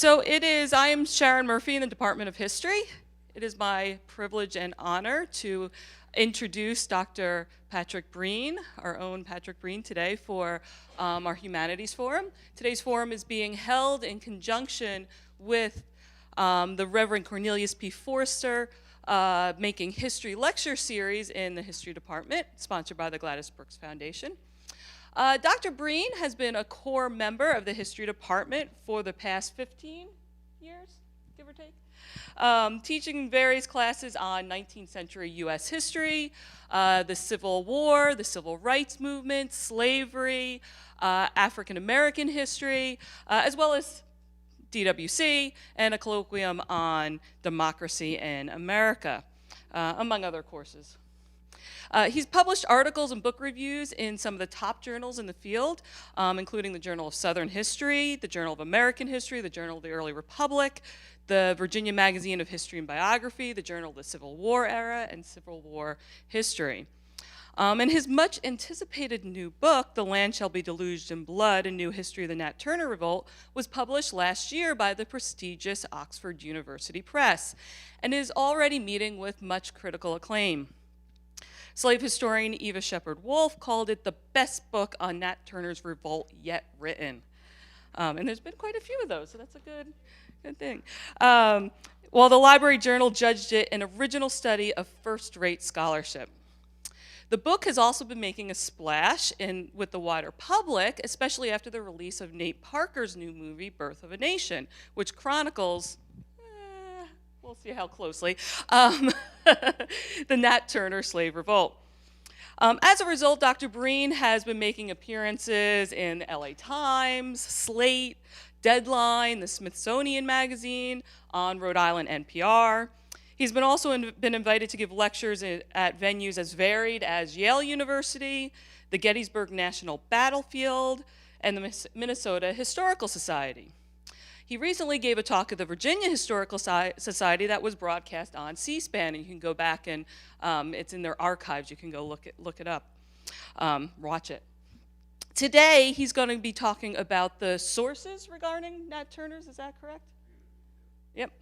I am Sharon Murphy in the Department of History. It is my privilege and honor to introduce Dr. Patrick Breen, our own Patrick Breen, today for our Humanities Forum. Today's forum is being held in conjunction with the Reverend Cornelius P. Forster Making History lecture series in the History Department, sponsored by the Gladys Brooks Foundation. Dr. Breen has been a core member of the History Department for the past 15 years, give or take, teaching various classes on 19th century U.S. history, the Civil War, the Civil Rights Movement, slavery, African American history, as well as DWC, and a colloquium on democracy in America, among other courses. He's published articles and book reviews in some of the top journals in the field, including the Journal of Southern History, the Journal of American History, the Journal of the Early Republic, the Virginia Magazine of History and Biography, the Journal of the Civil War Era, and Civil War History. And his much anticipated new book, The Land Shall Be Deluged in Blood, A New History of the Nat Turner Revolt, was published last year by the prestigious Oxford University Press, and is already meeting with much critical acclaim. Slave historian Eva Shepard Wolf called it the best book on Nat Turner's revolt yet written. And there's been quite a few of those, so that's a good thing. While the Library Journal judged it an original study of first-rate scholarship. The book has also been making a splash with the wider public, especially after the release of Nate Parker's new movie, Birth of a Nation, which chronicles, we'll see how closely, the Nat Turner Slave Revolt. As a result, Dr. Breen has been making appearances in LA Times, Slate, Deadline, the Smithsonian Magazine, on Rhode Island NPR. He's been invited to give lectures at venues as varied as Yale University, the Gettysburg National Battlefield, and the Minnesota Historical Society. He recently gave a talk at the Virginia Historical Society that was broadcast on C-SPAN, and you can go back and it's in their archives. You can go look it up, watch it. Today, he's going to be talking about the sources regarding Nat Turner's, is that correct? Yep.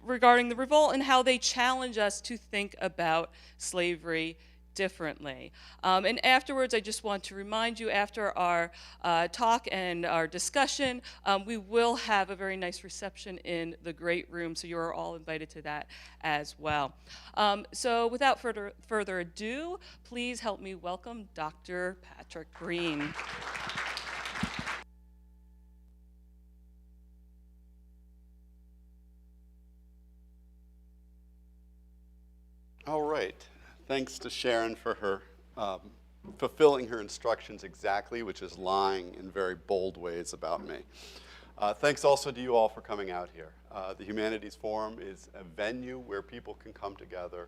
Regarding the revolt and how they challenge us to think about slavery differently. And afterwards, I just want to remind you, after our talk and our discussion, we will have a very nice reception in the great room, so you are all invited to that as well. So without further ado, please help me welcome Dr. Patrick Breen. All right. Thanks to Sharon for her fulfilling her instructions exactly, which is lying in very bold ways about me. Thanks also to you all for coming out here. The Humanities Forum is a venue where people can come together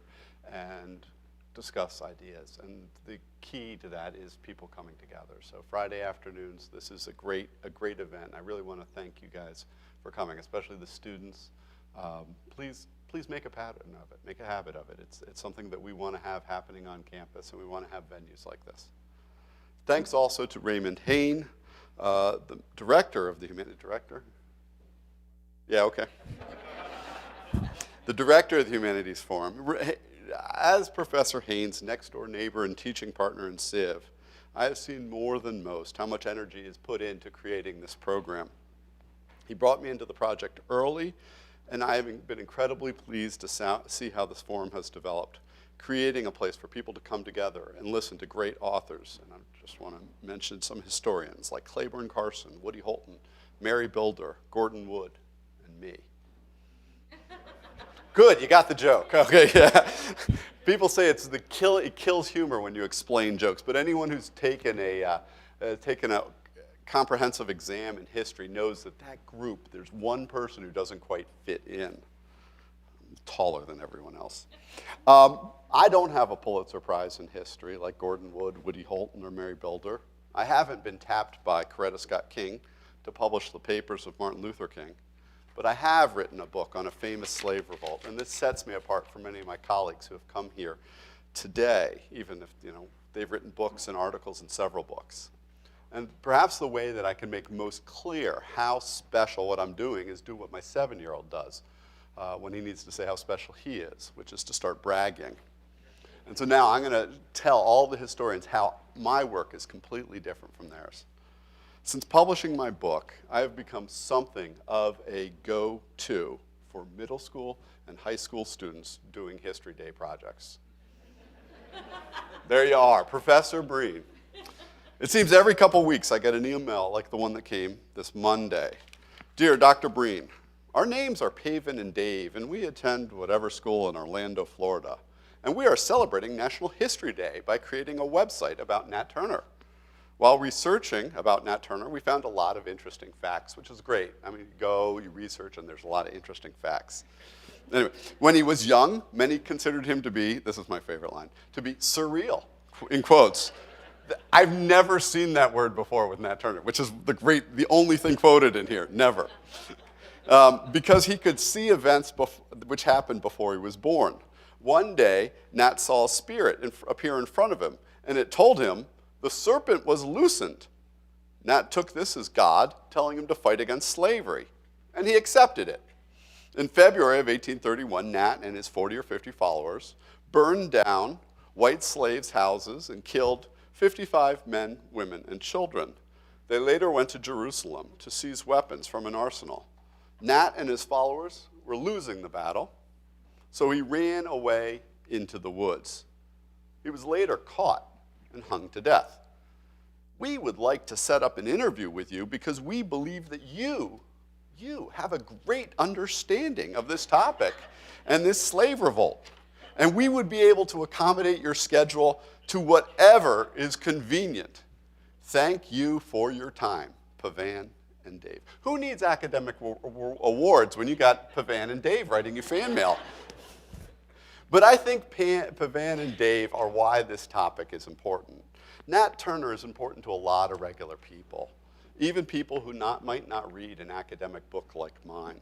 and discuss ideas. And the key to that is people coming together. So Friday afternoons, this is a great event. I really want to thank you guys for coming, especially the students. Please make a pattern of it, make a habit of it. It's something that we want to have happening on campus, and we want to have venues like this. Thanks also to Raymond Hain, the director of the Humanities, director? Yeah, okay. The director of the Humanities Forum. As Professor Hain's next-door neighbor and teaching partner in Civ, I have seen more than most how much energy is put into creating this program. He brought me into the project early, and I have been incredibly pleased to see how this forum has developed, creating a place for people to come together and listen to great authors. And I just want to mention some historians like Claiborne Carson, Woody Holton, Mary Builder, Gordon Wood, and me. Good, you got the joke. Okay, yeah. People say it kills humor when you explain jokes, but anyone who's taken a comprehensive exam in history knows that group, there's one person who doesn't quite fit in. I'm taller than everyone else. I don't have a Pulitzer Prize in history like Gordon Wood, Woody Holton, or Mary Builder. I haven't been tapped by Coretta Scott King to publish the papers of Martin Luther King, but I have written a book on a famous slave revolt, and this sets me apart from many of my colleagues who have come here today, even if they've written books and articles in several books. And perhaps the way that I can make most clear how special what I'm doing is do what my 7-year-old does when he needs to say how special he is, which is to start bragging. And so now I'm going to tell all the historians how my work is completely different from theirs. Since publishing my book, I have become something of a go-to for middle school and high school students doing History Day projects. There you are, Professor Breen. It seems every couple weeks I get an email like the one that came this Monday. Dear Dr. Breen, our names are Pavan and Dave, and we attend whatever school in Orlando, Florida. And we are celebrating National History Day by creating a website about Nat Turner. While researching about Nat Turner, we found a lot of interesting facts, which is great. I mean, you research, and there's a lot of interesting facts. Anyway, when he was young, many considered him to be, this is my favorite line, to be surreal, in quotes. I've never seen that word before with Nat Turner, which is the only thing quoted in here, never. Because he could see events which happened before he was born. One day, Nat saw a spirit appear in front of him, and it told him the serpent was loosened. Nat took this as God telling him to fight against slavery, and he accepted it. In February of 1831, Nat and his 40 or 50 followers burned down white slaves' houses and killed 55 men, women, and children. They later went to Jerusalem to seize weapons from an arsenal. Nat and his followers were losing the battle, so he ran away into the woods. He was later caught and hung to death. We would like to set up an interview with you because we believe that you have a great understanding of this topic and this slave revolt. And we would be able to accommodate your schedule to whatever is convenient. Thank you for your time, Pavan and Dave. Who needs academic awards when you got Pavan and Dave writing you fan mail? But I think Pavan and Dave are why this topic is important. Nat Turner is important to a lot of regular people, even people who might not read an academic book like mine.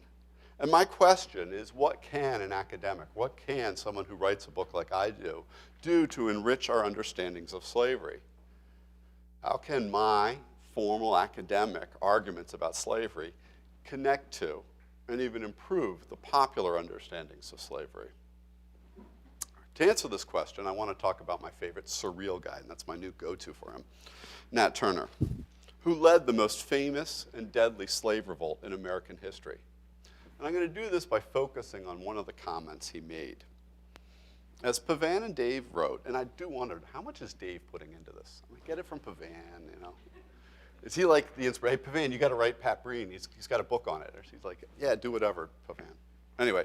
And my question is, what can an academic, what can someone who writes a book like I do to enrich our understandings of slavery? How can my formal academic arguments about slavery connect to and even improve the popular understandings of slavery? To answer this question, I want to talk about my favorite surreal guy, and that's my new go-to for him, Nat Turner, who led the most famous and deadly slave revolt in American history. And I'm going to do this by focusing on one of the comments he made. As Pavan and Dave wrote, and I do wonder, how much is Dave putting into this? I get it from Pavan, you know. Is he like the inspiration? Hey, Pavan, you got to write Pat Breen. He's got a book on it. Or he's like, yeah, do whatever, Pavan. Anyway,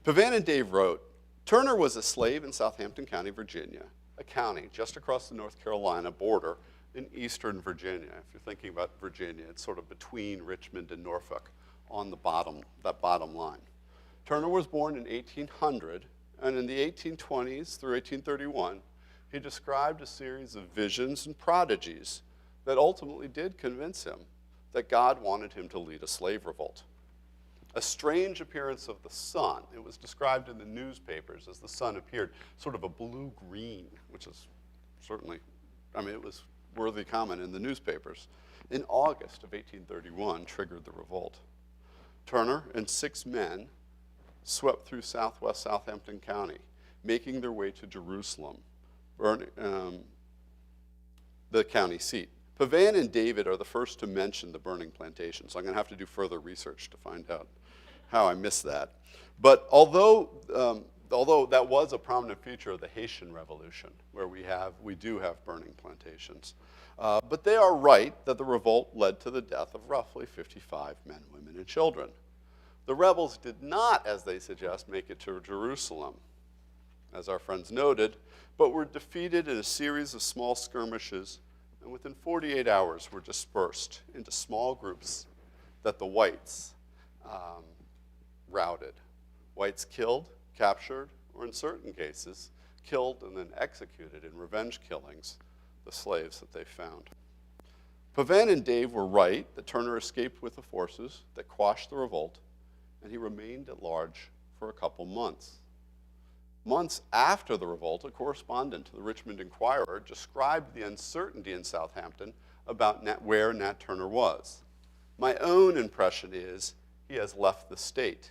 Pavan and Dave wrote, Turner was a slave in Southampton County, Virginia, a county just across the North Carolina border in eastern Virginia. If you're thinking about Virginia, it's sort of between Richmond and Norfolk on that bottom line. Turner was born in 1800, and in the 1820s through 1831, he described a series of visions and prodigies that ultimately did convince him that God wanted him to lead a slave revolt. A strange appearance of the sun. It was described in the newspapers as the sun appeared sort of a blue-green, which is certainly, it was worthy comment in the newspapers. In August of 1831, triggered the revolt. Turner and 6 men swept through southwest Southampton County, making their way to Jerusalem, the county seat. Pavan and David are the first to mention the burning plantation, so I'm going to have to do further research to find out how I missed that. But although that was a prominent feature of the Haitian Revolution, where we do have burning plantations, but they are right that the revolt led to the death of roughly 55 men, women, and children. The rebels did not, as they suggest, make it to Jerusalem, as our friends noted, but were defeated in a series of small skirmishes, and within 48 hours were dispersed into small groups that the whites routed. Whites killed, captured, or in certain cases, killed and then executed in revenge killings the slaves that they found. Pavan and Dave were right that Turner escaped with the forces that quashed the revolt, and he remained at large for a couple months. Months after the revolt, a correspondent to the Richmond Enquirer described the uncertainty in Southampton about where Nat Turner was. My own impression is he has left the state.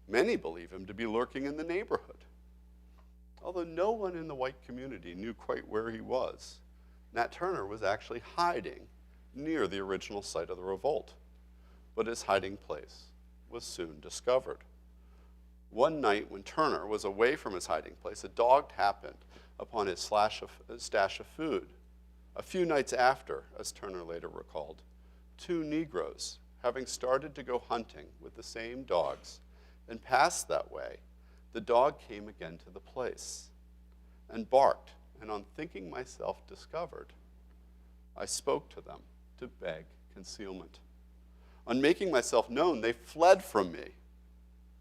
Many believe him to be lurking in the neighborhood. Although no one in the white community knew quite where he was, Nat Turner was actually hiding near the original site of the revolt. But his hiding place was soon discovered. One night when Turner was away from his hiding place, a dog happened upon his stash of food. A few nights after, as Turner later recalled, two Negroes, having started to go hunting with the same dogs and passed that way, the dog came again to the place and barked, and on thinking myself discovered, I spoke to them to beg concealment. On making myself known, they fled from me.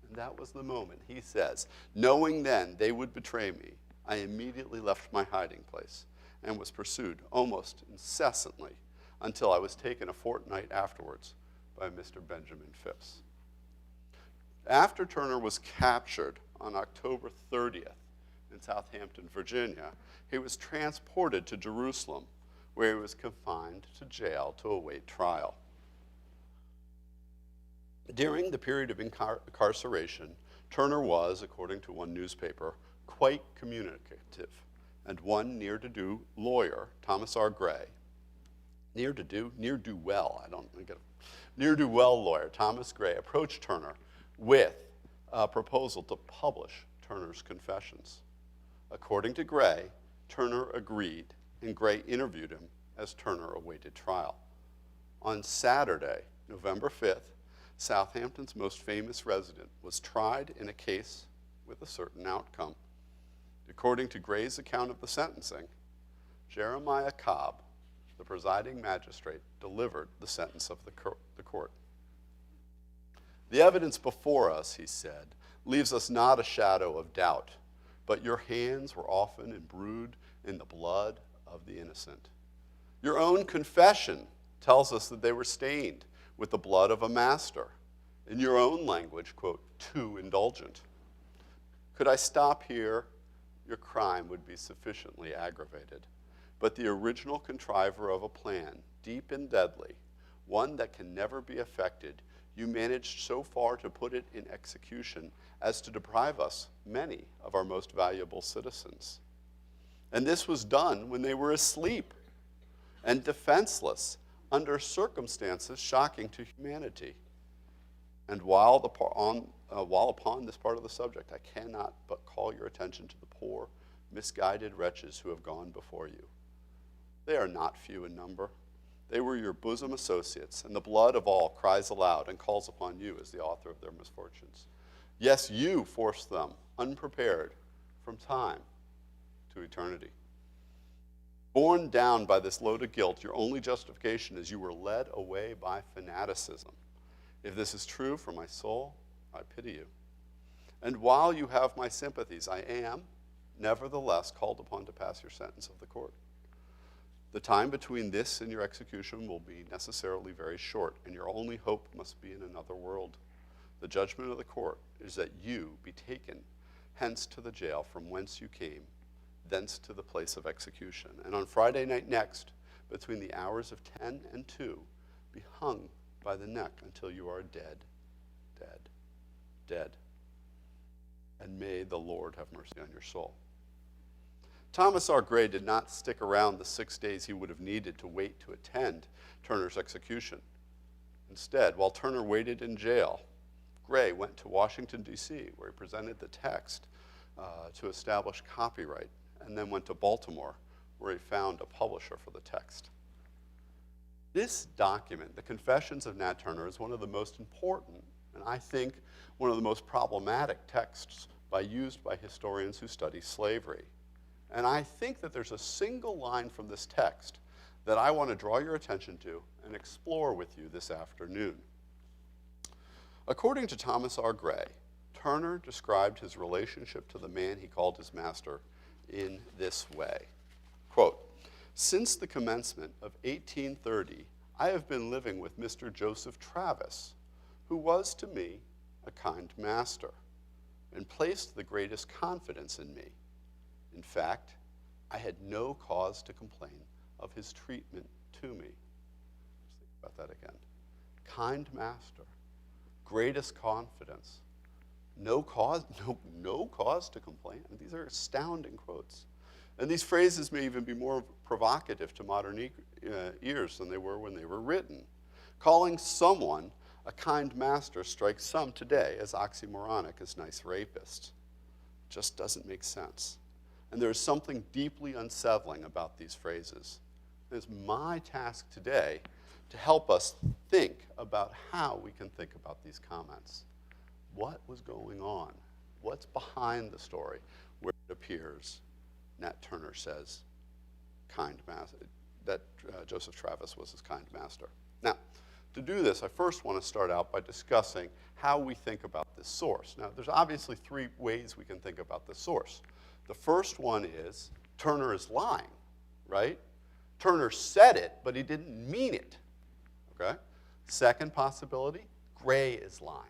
And that was the moment, he says, knowing then they would betray me, I immediately left my hiding place and was pursued almost incessantly until I was taken a fortnight afterwards by Mr. Benjamin Phipps. After Turner was captured on October 30th in Southampton, Virginia, he was transported to Jerusalem, where he was confined to jail to await trial. During the period of incarceration, Turner was, according to one newspaper, quite communicative, and one ne'er-do lawyer, Thomas R. Gray, ne'er-do-well lawyer, Thomas Gray, approached Turner with a proposal to publish Turner's confessions. According to Gray, Turner agreed, and Gray interviewed him as Turner awaited trial. On Saturday, November 5th, Southampton's most famous resident was tried in a case with a certain outcome. According to Gray's account of the sentencing, Jeremiah Cobb, the presiding magistrate, delivered the sentence of the court. The evidence before us, he said, leaves us not a shadow of doubt, but your hands were often imbrued in the blood of the innocent. Your own confession tells us that they were stained with the blood of a master. In your own language, quote, too indulgent. Could I stop here? Your crime would be sufficiently aggravated. But the original contriver of a plan, deep and deadly, one that can never be effected, you managed so far to put it in execution as to deprive us, many, of our most valuable citizens. And this was done when they were asleep and defenseless under circumstances shocking to humanity. And while upon this part of the subject, I cannot but call your attention to the poor, misguided wretches who have gone before you. They are not few in number. They were your bosom associates, and the blood of all cries aloud and calls upon you as the author of their misfortunes. Yes, you forced them, unprepared, from time to eternity. Borne down by this load of guilt, your only justification is you were led away by fanaticism. If this is true for my soul, I pity you. And while you have my sympathies, I am, nevertheless, called upon to pass your sentence of the court. The time between this and your execution will be necessarily very short, and your only hope must be in another world. The judgment of the court is that you be taken hence to the jail from whence you came, thence to the place of execution. And on Friday night next, between the hours of 10 and 2, be hung by the neck until you are dead, dead, dead. And may the Lord have mercy on your soul. Thomas R. Gray did not stick around the 6 days he would have needed to wait to attend Turner's execution. Instead, while Turner waited in jail, Gray went to Washington, D.C., where he presented the text to establish copyright, and then went to Baltimore, where he found a publisher for the text. This document, the Confessions of Nat Turner, is one of the most important, and I think one of the most problematic texts used by historians who study slavery. And I think that there's a single line from this text that I want to draw your attention to and explore with you this afternoon. According to Thomas R. Gray, Turner described his relationship to the man he called his master in this way. Quote, since the commencement of 1830, I have been living with Mr. Joseph Travis, who was to me a kind master, and placed the greatest confidence in me. In fact, I had no cause to complain of his treatment to me. Just think about that again. Kind master, greatest confidence, no cause to complain. And these are astounding quotes. And these phrases may even be more provocative to modern ears than they were when they were written. Calling someone a kind master strikes some today as oxymoronic as nice rapist. Just doesn't make sense. And there is something deeply unsettling about these phrases. It's my task today to help us think about how we can think about these comments. What was going on? What's behind the story where it appears Nat Turner says kind master, that Joseph Travis was his kind master. Now, to do this, I first want to start out by discussing how we think about this source. Now, there's obviously three ways we can think about this source. The first one is Turner is lying, right? Turner said it, but he didn't mean it, okay? Second possibility, Gray is lying,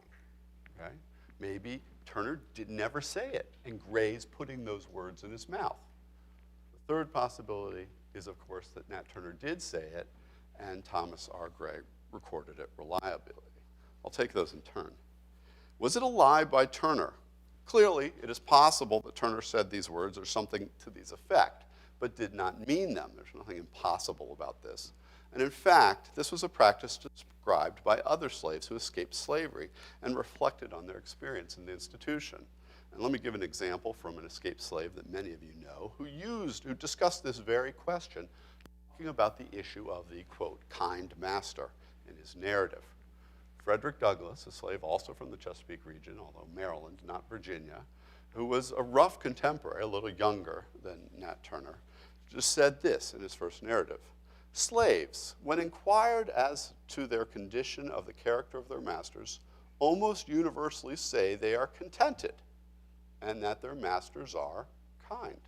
okay? Maybe Turner did never say it, and Gray's putting those words in his mouth. The third possibility is, of course, that Nat Turner did say it, and Thomas R. Gray recorded it reliably. I'll take those in turn. Was it a lie by Turner? Clearly, it is possible that Turner said these words or something to these effect, but did not mean them. There's nothing impossible about this. And in fact, this was a practice described by other slaves who escaped slavery and reflected on their experience in the institution. And let me give an example from an escaped slave that many of you know who discussed this very question, talking about the issue of the, quote, kind master in his narrative. Frederick Douglass, a slave also from the Chesapeake region, although Maryland, not Virginia, who was a rough contemporary, a little younger than Nat Turner, just said this in his first narrative. Slaves, when inquired as to their condition of the character of their masters, almost universally say they are contented and that their masters are kind.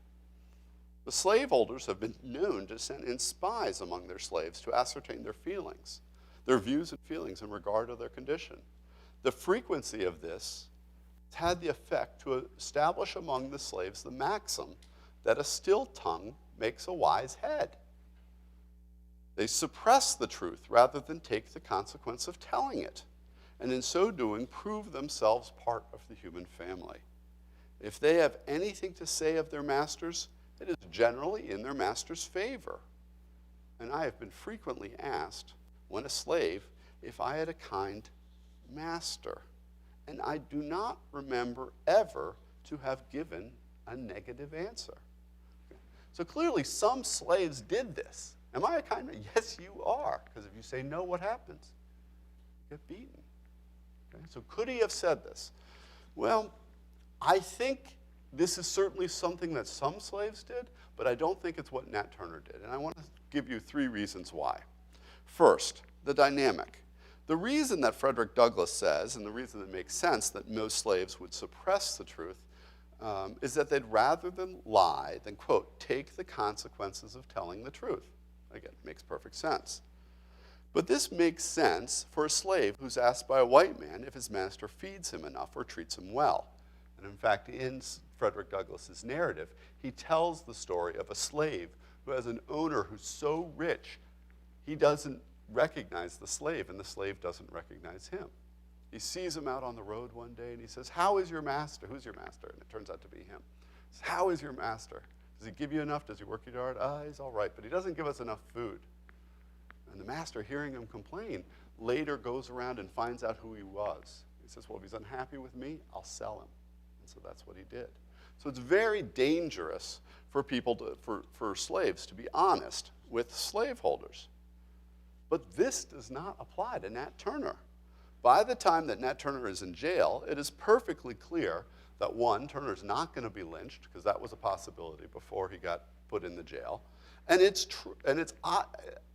The slaveholders have been known to send in spies among their slaves to ascertain their feelings, their views and feelings in regard to their condition. The frequency of this had the effect to establish among the slaves the maxim that a still tongue makes a wise head. They suppress the truth rather than take the consequence of telling it, and in so doing prove themselves part of the human family. If they have anything to say of their masters, it is generally in their master's favor. And I have been frequently asked, when a slave, if I had a kind master, and I do not remember ever to have given a negative answer. Okay. So clearly some slaves did this. Am I a kind man? Yes, you are. Because if you say no, what happens? You get beaten. Okay? So could he have said this? Well, I think this is certainly something that some slaves did, but I don't think it's what Nat Turner did. And I want to give you three reasons why. First, the dynamic. The reason that Frederick Douglass says, and the reason it makes sense that most slaves would suppress the truth, is that they'd rather than lie than, quote, take the consequences of telling the truth. Again, it makes perfect sense. But this makes sense for a slave who's asked by a white man if his master feeds him enough or treats him well. And in fact, in Frederick Douglass's narrative, he tells the story of a slave who has an owner who's so rich, he doesn't recognize the slave, and the slave doesn't recognize him. He sees him out on the road one day, and he says, "How is your master?" Who's your master? And it turns out to be him. He says, "How is your master? Does he give you enough? Does he work you hard?" He's all right, but he doesn't give us enough food. And the master, hearing him complain, later goes around and finds out who he was. He says, "Well, if he's unhappy with me, I'll sell him." And so that's what he did. So it's very dangerous for people for slaves to be honest with slaveholders. But this does not apply to Nat Turner. By the time that Nat Turner is in jail, it is perfectly clear that, one, Turner's not going to be lynched, because that was a possibility before he got put in the jail. And it's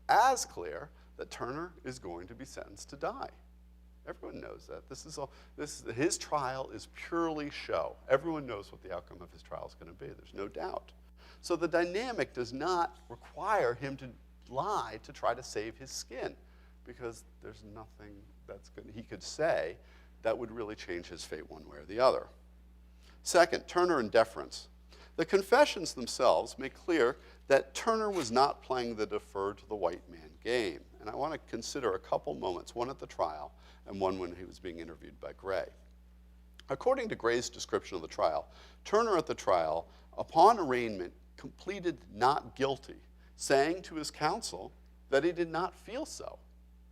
as clear that Turner is going to be sentenced to die. Everyone knows that. His trial is purely show. Everyone knows what the outcome of his trial is going to be. There's no doubt. So the dynamic does not require him to lie to try to save his skin, because there's nothing he could say that would really change his fate one way or the other. Second, Turner and deference. The confessions themselves make clear that Turner was not playing the defer to the white man game. And I want to consider a couple moments, one at the trial and one when he was being interviewed by Gray. According to Gray's description of the trial, Turner at the trial, upon arraignment, completed not guilty, saying to his counsel that he did not feel so.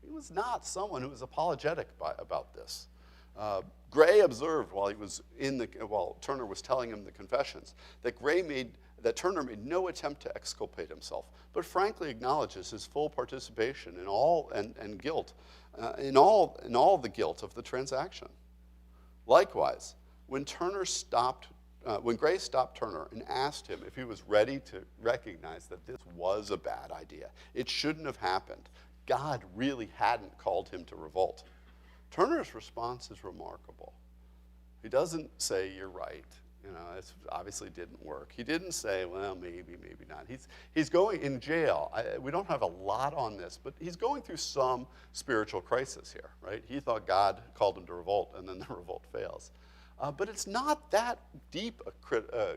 He was not someone who was apologetic about this. Gray observed while Turner was telling him the confessions that Turner made no attempt to exculpate himself, but frankly acknowledges his full participation in all and guilt in all the guilt of the transaction. Likewise, when Gray stopped Turner and asked him if he was ready to recognize that this was a bad idea, it shouldn't have happened, God really hadn't called him to revolt, Turner's response is remarkable. He doesn't say, you're right, it obviously didn't work. He didn't say, well, maybe not. He's going in jail. We don't have a lot on this, but he's going through some spiritual crisis here, right? He thought God called him to revolt, and then the revolt fails. But it's not that deep a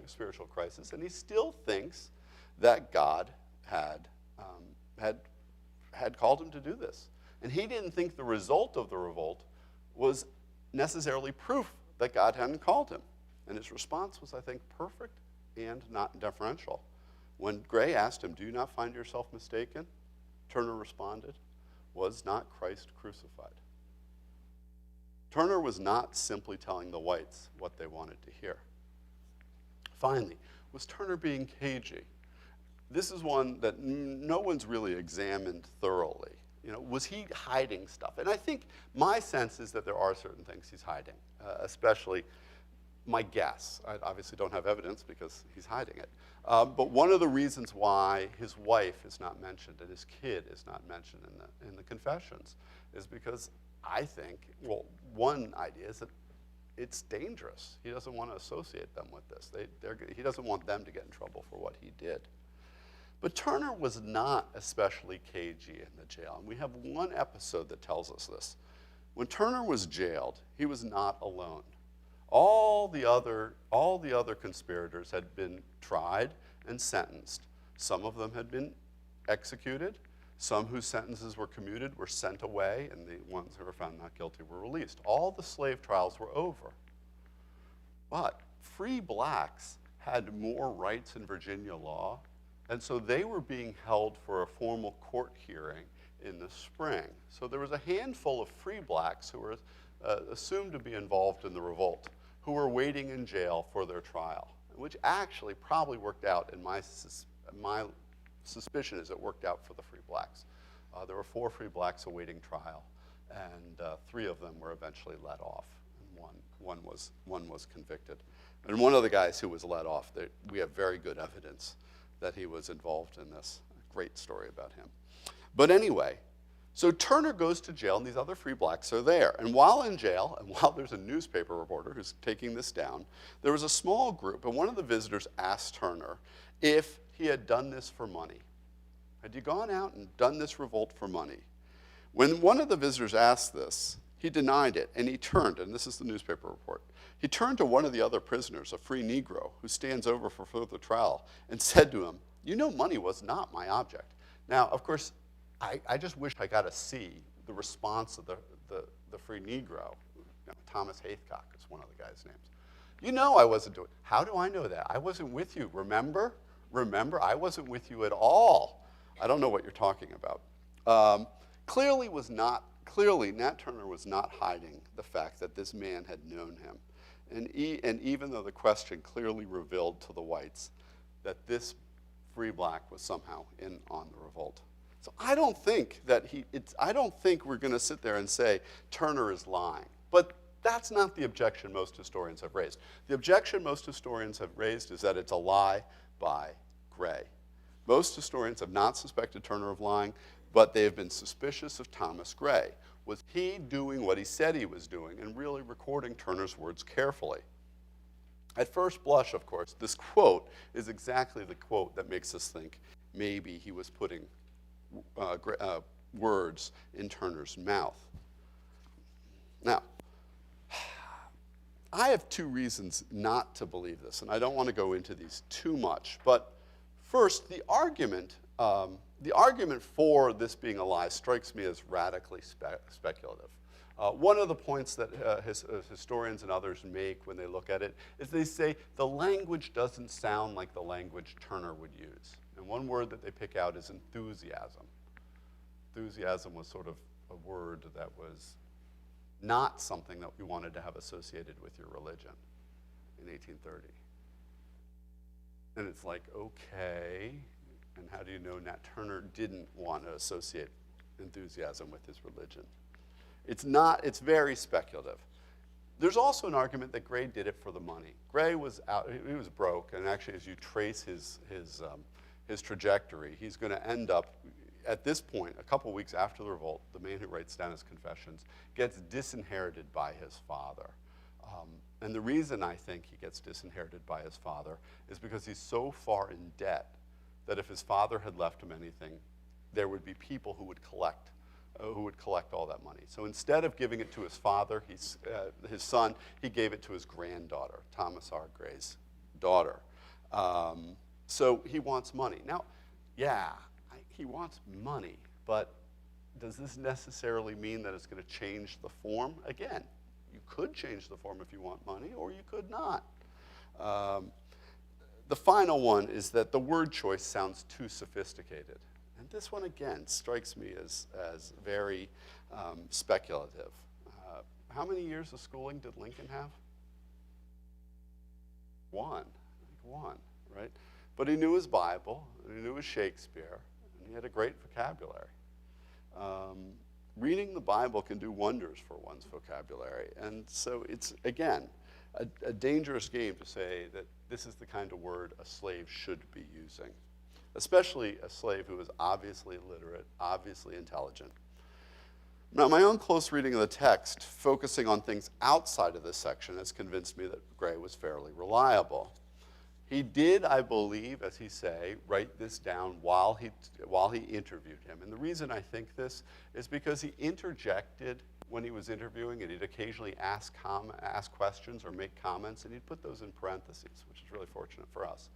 spiritual crisis, and he still thinks that God had called him to do this. And he didn't think the result of the revolt was necessarily proof that God hadn't called him. And his response was, I think, perfect and not deferential. When Gray asked him, do you not find yourself mistaken? Turner responded, was not Christ crucified? Turner was not simply telling the whites what they wanted to hear. Finally, was Turner being cagey? This is one that no one's really examined thoroughly. Was he hiding stuff? And I think my sense is that there are certain things he's hiding, especially my guess. I obviously don't have evidence because he's hiding it. But one of the reasons why his wife is not mentioned and his kid is not mentioned in the confessions is because I think, well, one idea is that it's dangerous. He doesn't want to associate them with this. He doesn't want them to get in trouble for what he did. But Turner was not especially cagey in the jail, and we have one episode that tells us this. When Turner was jailed, he was not alone. All the other conspirators had been tried and sentenced. Some of them had been executed. Some whose sentences were commuted were sent away, and the ones who were found not guilty were released. All the slave trials were over. But free blacks had more rights in Virginia law, and so they were being held for a formal court hearing in the spring. So there was a handful of free blacks who were assumed to be involved in the revolt, who were waiting in jail for their trial, which actually probably worked out, in my suspicion is it worked out for the free blacks. There were 4 free blacks awaiting trial, and 3 of them were eventually let off, and one was convicted. And one of the guys who was let off, we have very good evidence that he was involved in this. A great story about him. But anyway, so Turner goes to jail, and these other free blacks are there. And while in jail, and while there's a newspaper reporter who's taking this down, there was a small group, and one of the visitors asked Turner if he had done this for money. Had you gone out and done this revolt for money? When one of the visitors asked this, he denied it, and he turned, and this is the newspaper report, he turned to one of the other prisoners, a free Negro, who stands over for further trial, and said to him, money was not my object. Now, of course, I just wish I got to see the response of the free Negro. Thomas Hathcock is one of the guy's names. I wasn't doing it. How do I know that? I wasn't with you, remember? Remember, I wasn't with you at all. I don't know what you're talking about. Clearly, Nat Turner was not hiding the fact that this man had known him. And even though the question clearly revealed to the whites that this free black was somehow in on the revolt. So I don't think we're going to sit there and say Turner is lying. But that's not the objection most historians have raised. The objection most historians have raised is that it's a lie by Gray. Most historians have not suspected Turner of lying, but they have been suspicious of Thomas Gray. Was he doing what he said he was doing and really recording Turner's words carefully? At first blush, of course, this quote is exactly the quote that makes us think maybe he was putting words in Turner's mouth. Now, I have 2 reasons not to believe this, and I don't want to go into these too much, but First, the argument for this being a lie strikes me as radically speculative. One of the points that historians and others make when they look at it is they say the language doesn't sound like the language Turner would use. And one word that they pick out is enthusiasm. Enthusiasm was sort of a word that was not something that you wanted to have associated with your religion in 1830. And it's like, okay, and how do you know Nat Turner didn't want to associate enthusiasm with his religion? It's very speculative. There's also an argument that Gray did it for the money. Gray was out, he was broke, and actually as you trace his trajectory, he's going to end up, at this point, a couple weeks after the revolt, the man who writes down his confessions gets disinherited by his father. And the reason I think he gets disinherited by his father is because he's so far in debt that if his father had left him anything, there would be people who would collect all that money. So instead of giving it to his father, his son, he gave it to his granddaughter, Thomas R. Gray's daughter. So he wants money. Now, yeah, he wants money, but does this necessarily mean that it's going to change the form? Again, you could change the form if you want money, or you could not. The final one is that the word choice sounds too sophisticated. And this one, again, strikes me as very speculative. How many years of schooling did Lincoln have? One, right? But he knew his Bible, and he knew his Shakespeare, and he had a great vocabulary. Reading the Bible can do wonders for one's vocabulary. And so it's, again, a dangerous game to say that this is the kind of word a slave should be using, especially a slave who is obviously literate, obviously intelligent. Now, my own close reading of the text, focusing on things outside of this section, has convinced me that Gray was fairly reliable. He did, I believe, as he say, write this down while he interviewed him. And the reason I think this is because he interjected when he was interviewing, and he'd occasionally ask questions or make comments, and he'd put those in parentheses, which is really fortunate for us.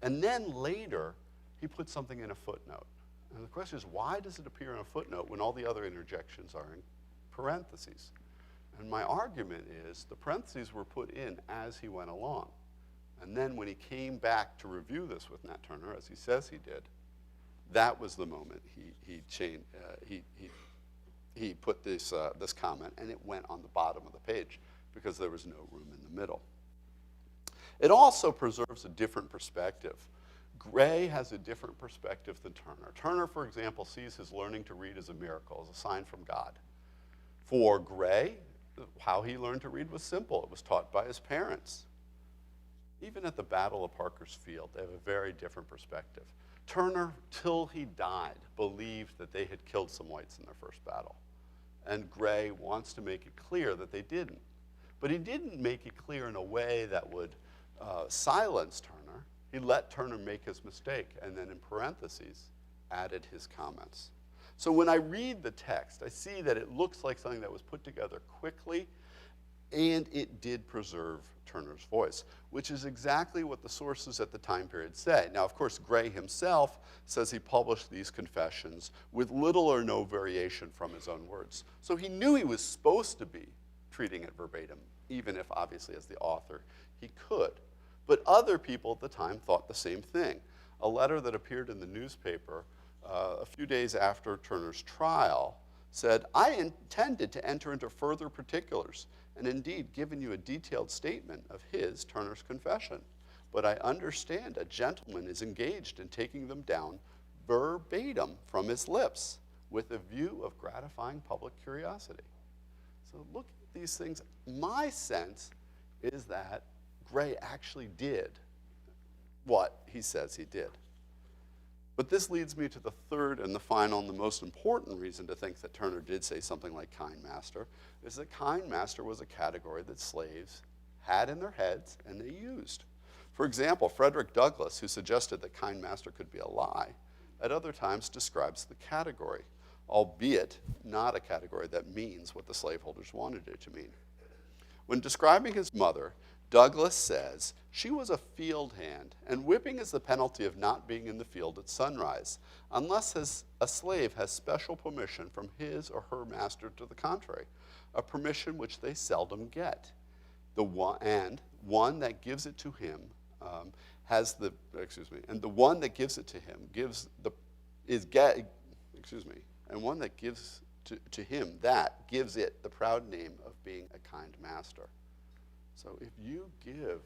And then later, he put something in a footnote. And the question is, why does it appear in a footnote when all the other interjections are in parentheses? And my argument is the parentheses were put in as he went along. And then when he came back to review this with Nat Turner, as he says he did, that was the moment he put this comment, and it went on the bottom of the page because there was no room in the middle. It also preserves a different perspective. Gray has a different perspective than Turner. Turner, for example, sees his learning to read as a miracle, as a sign from God. For Gray, how he learned to read was simple. It was taught by his parents. Even at the Battle of Parker's Field, they have a very different perspective. Turner, till he died, believed that they had killed some whites in their first battle. And Gray wants to make it clear that they didn't. But he didn't make it clear in a way that would silence Turner. He let Turner make his mistake, and then in parentheses, added his comments. So when I read the text, I see that it looks like something that was put together quickly, and it did preserve Turner's voice, which is exactly what the sources at the time period say. Now, of course, Gray himself says he published these confessions with little or no variation from his own words. So he knew he was supposed to be treating it verbatim, even if obviously as the author he could. But other people at the time thought the same thing. A letter that appeared in the newspaper a few days after Turner's trial said, "I intended to enter into further particulars and indeed given you a detailed statement of his, Turner's, confession. But I understand a gentleman is engaged in taking them down verbatim from his lips with a view of gratifying public curiosity." So looking at these things, my sense is that Gray actually did what he says he did. But this leads me to the third and the final and the most important reason to think that Turner did say something like kind master, is that kind master was a category that slaves had in their heads and they used. For example, Frederick Douglass, who suggested that kind master could be a lie, at other times describes the category, albeit not a category that means what the slaveholders wanted it to mean. When describing his mother, Douglas says, she was a field hand, and whipping is the penalty of not being in the field at sunrise, unless a slave has special permission from his or her master to the contrary, a permission which they seldom get. And one that gives it to him and the one that gives it to him and one that gives to him that gives it the proud name of being a kind master. So if you give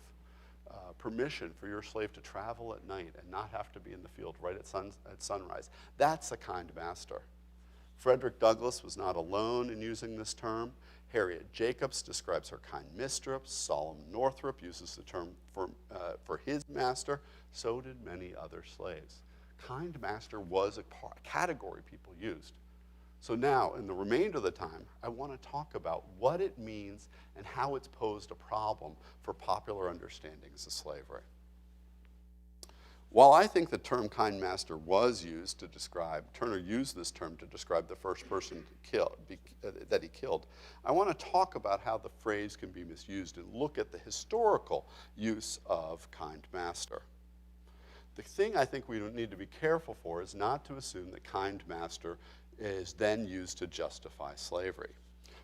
permission for your slave to travel at night and not have to be in the field right at sunrise, that's a kind master. Frederick Douglass was not alone in using this term. Harriet Jacobs describes her kind mistress. Solomon Northrop uses the term for his master. So did many other slaves. Kind master was a category people used. So now, in the remainder of the time, I want to talk about what it means and how it's posed a problem for popular understandings of slavery. While I think the term kind master was used to describe, Turner used this term to describe the first person that he killed, I want to talk about how the phrase can be misused and look at the historical use of kind master. The thing I think we need to be careful for is not to assume that kind master is then used to justify slavery.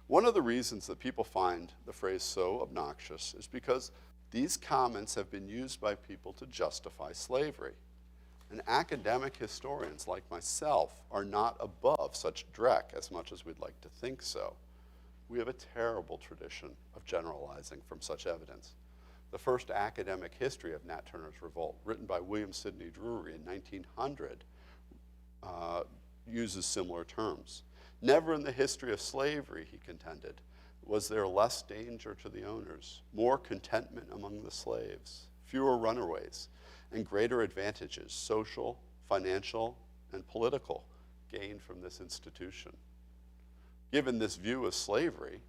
One of the reasons that people find the phrase so obnoxious is because these comments have been used by people to justify slavery. And academic historians like myself are not above such dreck as much as we'd like to think so. We have a terrible tradition of generalizing from such evidence. The first academic history of Nat Turner's Revolt, written by William Sidney Drury in 1900, uses similar terms. Never in the history of slavery, he contended, was there less danger to the owners, more contentment among the slaves, fewer runaways, and greater advantages, social, financial, and political, gained from this institution. Given this view of slavery,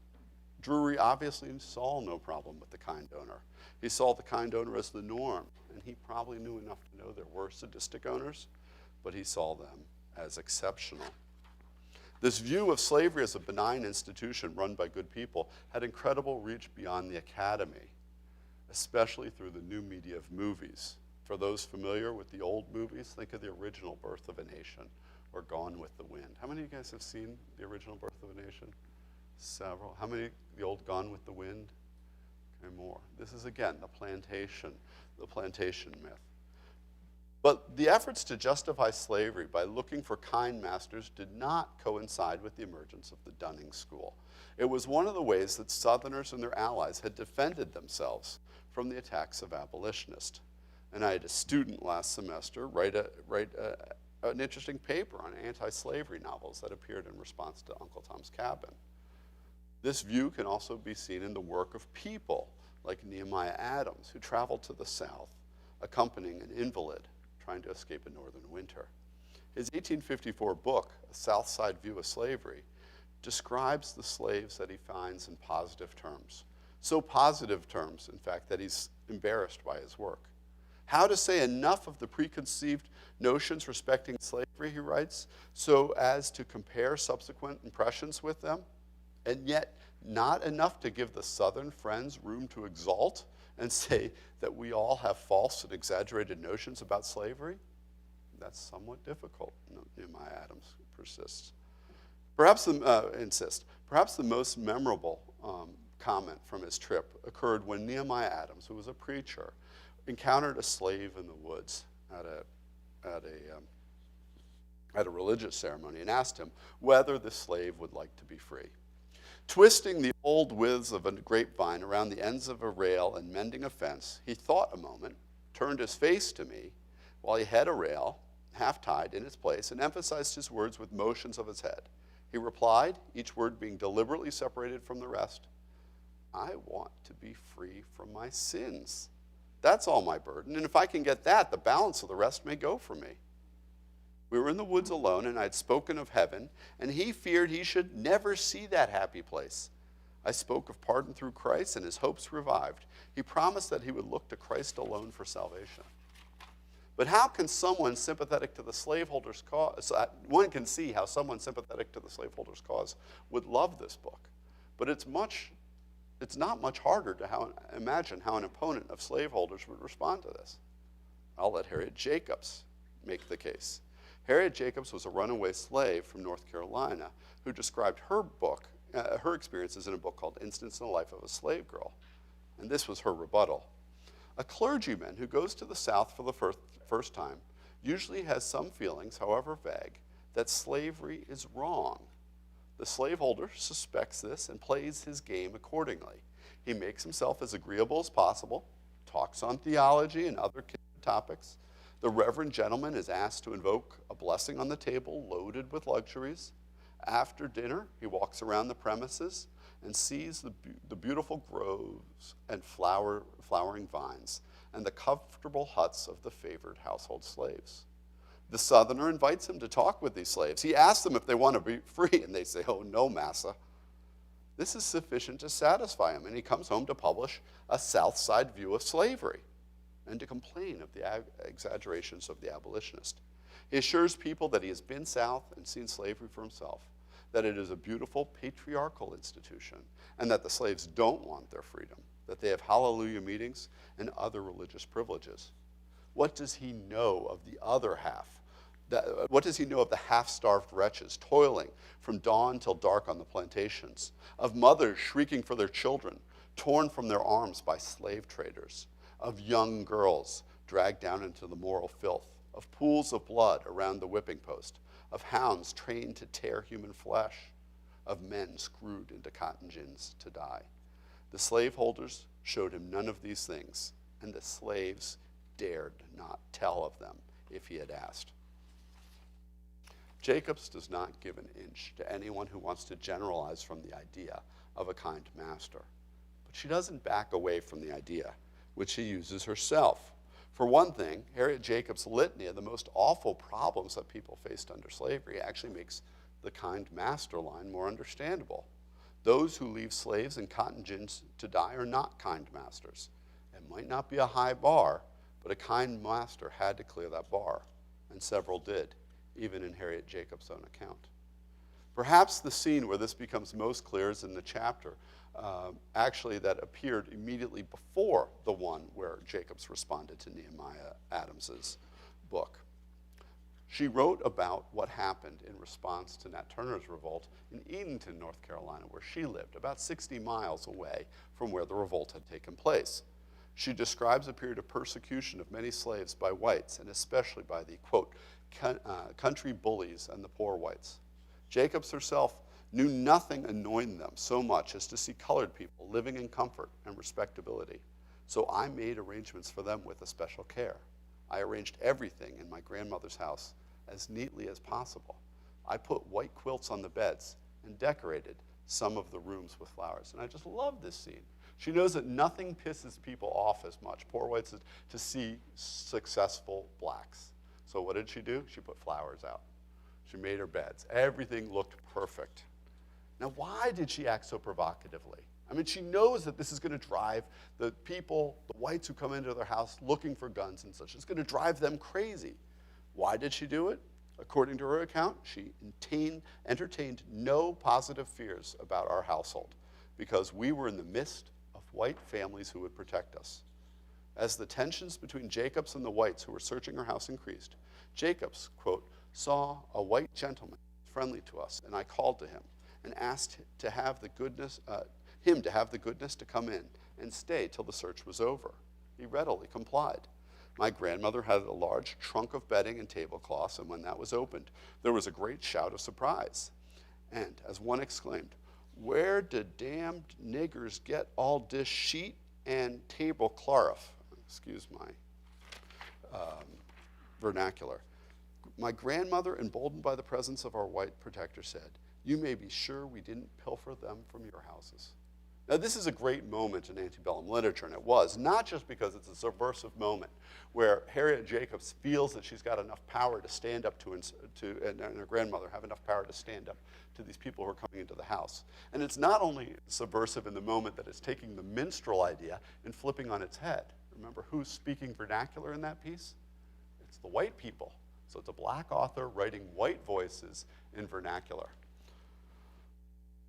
Drury obviously saw no problem with the kind owner. He saw the kind owner as the norm, and he probably knew enough to know there were sadistic owners, but he saw them as exceptional. This view of slavery as a benign institution run by good people had incredible reach beyond the academy, especially through the new media of movies. For those familiar with the old movies, think of the original Birth of a Nation or Gone with the Wind. How many of you guys have seen the original Birth of a Nation? Several. How many, the old Gone with the Wind? Okay, more. This is, again, the plantation myth. But the efforts to justify slavery by looking for kind masters did not coincide with the emergence of the Dunning School. It was one of the ways that Southerners and their allies had defended themselves from the attacks of abolitionists. And I had a student last semester write an interesting paper on anti-slavery novels that appeared in response to Uncle Tom's Cabin. This view can also be seen in the work of people like Nehemiah Adams, who traveled to the South, accompanying an invalid trying to escape a northern winter. His 1854 book, A South Side View of Slavery, describes the slaves that he finds in positive terms. So positive terms, in fact, that he's embarrassed by his work. How to say enough of the preconceived notions respecting slavery, he writes, so as to compare subsequent impressions with them, and yet not enough to give the Southern friends room to exalt and say that we all have false and exaggerated notions about slavery? That's somewhat difficult, Nehemiah Adams persists. Perhaps the most memorable comment from his trip occurred when Nehemiah Adams, who was a preacher, encountered a slave in the woods at a religious ceremony and asked him whether the slave would like to be free. Twisting the old withes of a grapevine around the ends of a rail and mending a fence, he thought a moment, turned his face to me while he had a rail, half-tied, in its place, and emphasized his words with motions of his head. He replied, each word being deliberately separated from the rest, I want to be free from my sins. That's all my burden, and if I can get that, the balance of the rest may go for me. We were in the woods alone, and I had spoken of heaven, and he feared he should never see that happy place. I spoke of pardon through Christ, and his hopes revived. He promised that he would look to Christ alone for salvation. But how can someone sympathetic to the slaveholders' cause, one can see how someone sympathetic to the slaveholders' cause would love this book. But it's much it's not much harder to imagine how an opponent of slaveholders would respond to this. I'll let Harriet Jacobs make the case. Harriet Jacobs was a runaway slave from North Carolina who described her experiences in a book called Instance in the Life of a Slave Girl. And this was her rebuttal. A clergyman who goes to the South for the first time usually has some feelings, however vague, that slavery is wrong. The slaveholder suspects this and plays his game accordingly. He makes himself as agreeable as possible, talks on theology and other topics. The reverend gentleman is asked to invoke a blessing on the table loaded with luxuries. After dinner, he walks around the premises and sees the beautiful groves and flowering vines and the comfortable huts of the favored household slaves. The Southerner invites him to talk with these slaves. He asks them if they want to be free, and they say, "Oh, no, massa." This is sufficient to satisfy him, and he comes home to publish a South Side view of slavery and to complain of the exaggerations of the abolitionist. He assures people that he has been South and seen slavery for himself, that it is a beautiful patriarchal institution, and that the slaves don't want their freedom, that they have hallelujah meetings and other religious privileges. What does he know of the other half? What does he know of the half-starved wretches toiling from dawn till dark on the plantations, of mothers shrieking for their children, torn from their arms by slave traders, of young girls dragged down into the moral filth, of pools of blood around the whipping post, of hounds trained to tear human flesh, of men screwed into cotton gins to die? The slaveholders showed him none of these things, and the slaves dared not tell of them if he had asked. Jacobs does not give an inch to anyone who wants to generalize from the idea of a kind master. But she doesn't back away from the idea, which she uses herself. For one thing, Harriet Jacobs' litany of the most awful problems that people faced under slavery actually makes the kind master line more understandable. Those who leave slaves in cotton gins to die are not kind masters. It might not be a high bar, but a kind master had to clear that bar, and several did, even in Harriet Jacobs' own account. Perhaps the scene where this becomes most clear is in the chapter actually that appeared immediately before the one where Jacobs responded to Nehemiah Adams's book. She wrote about what happened in response to Nat Turner's revolt in Edenton, North Carolina, where she lived, about 60 miles away from where the revolt had taken place. She describes a period of persecution of many slaves by whites, and especially by the, quote, country bullies and the poor whites. Jacobs herself knew nothing annoyed them so much as to see colored people living in comfort and respectability. So I made arrangements for them with especial care. I arranged everything in my grandmother's house as neatly as possible. I put white quilts on the beds and decorated some of the rooms with flowers. And I just love this scene. She knows that nothing pisses people off as much, poor whites, to see successful blacks. So what did she do? She put flowers out. She made her beds. Everything looked perfect. Now, why did she act so provocatively? I mean, she knows that this is going to drive the people, the whites who come into their house looking for guns and such. It's going to drive them crazy. Why did she do it? According to her account, she entertained no positive fears about our household because we were in the midst of white families who would protect us. As the tensions between Jacobs and the whites who were searching her house increased, Jacobs, quote, saw a white gentleman friendly to us, and I called to him and asked him to have the goodness to come in and stay till the search was over. He readily complied. My grandmother had a large trunk of bedding and tablecloths, and when that was opened, there was a great shout of surprise. And as one exclaimed, "Where did damned niggers get all this sheet and tablecloth?" Excuse my vernacular. My grandmother, emboldened by the presence of our white protector, said, "You may be sure we didn't pilfer them from your houses." Now, this is a great moment in antebellum literature, and it was, not just because it's a subversive moment where Harriet Jacobs feels that she's got enough power to stand up to and her grandmother have enough power to stand up to these people who are coming into the house. And it's not only subversive in the moment that it's taking the minstrel idea and flipping on its head. Remember who's speaking vernacular in that piece? It's the white people. So it's a black author writing white voices in vernacular.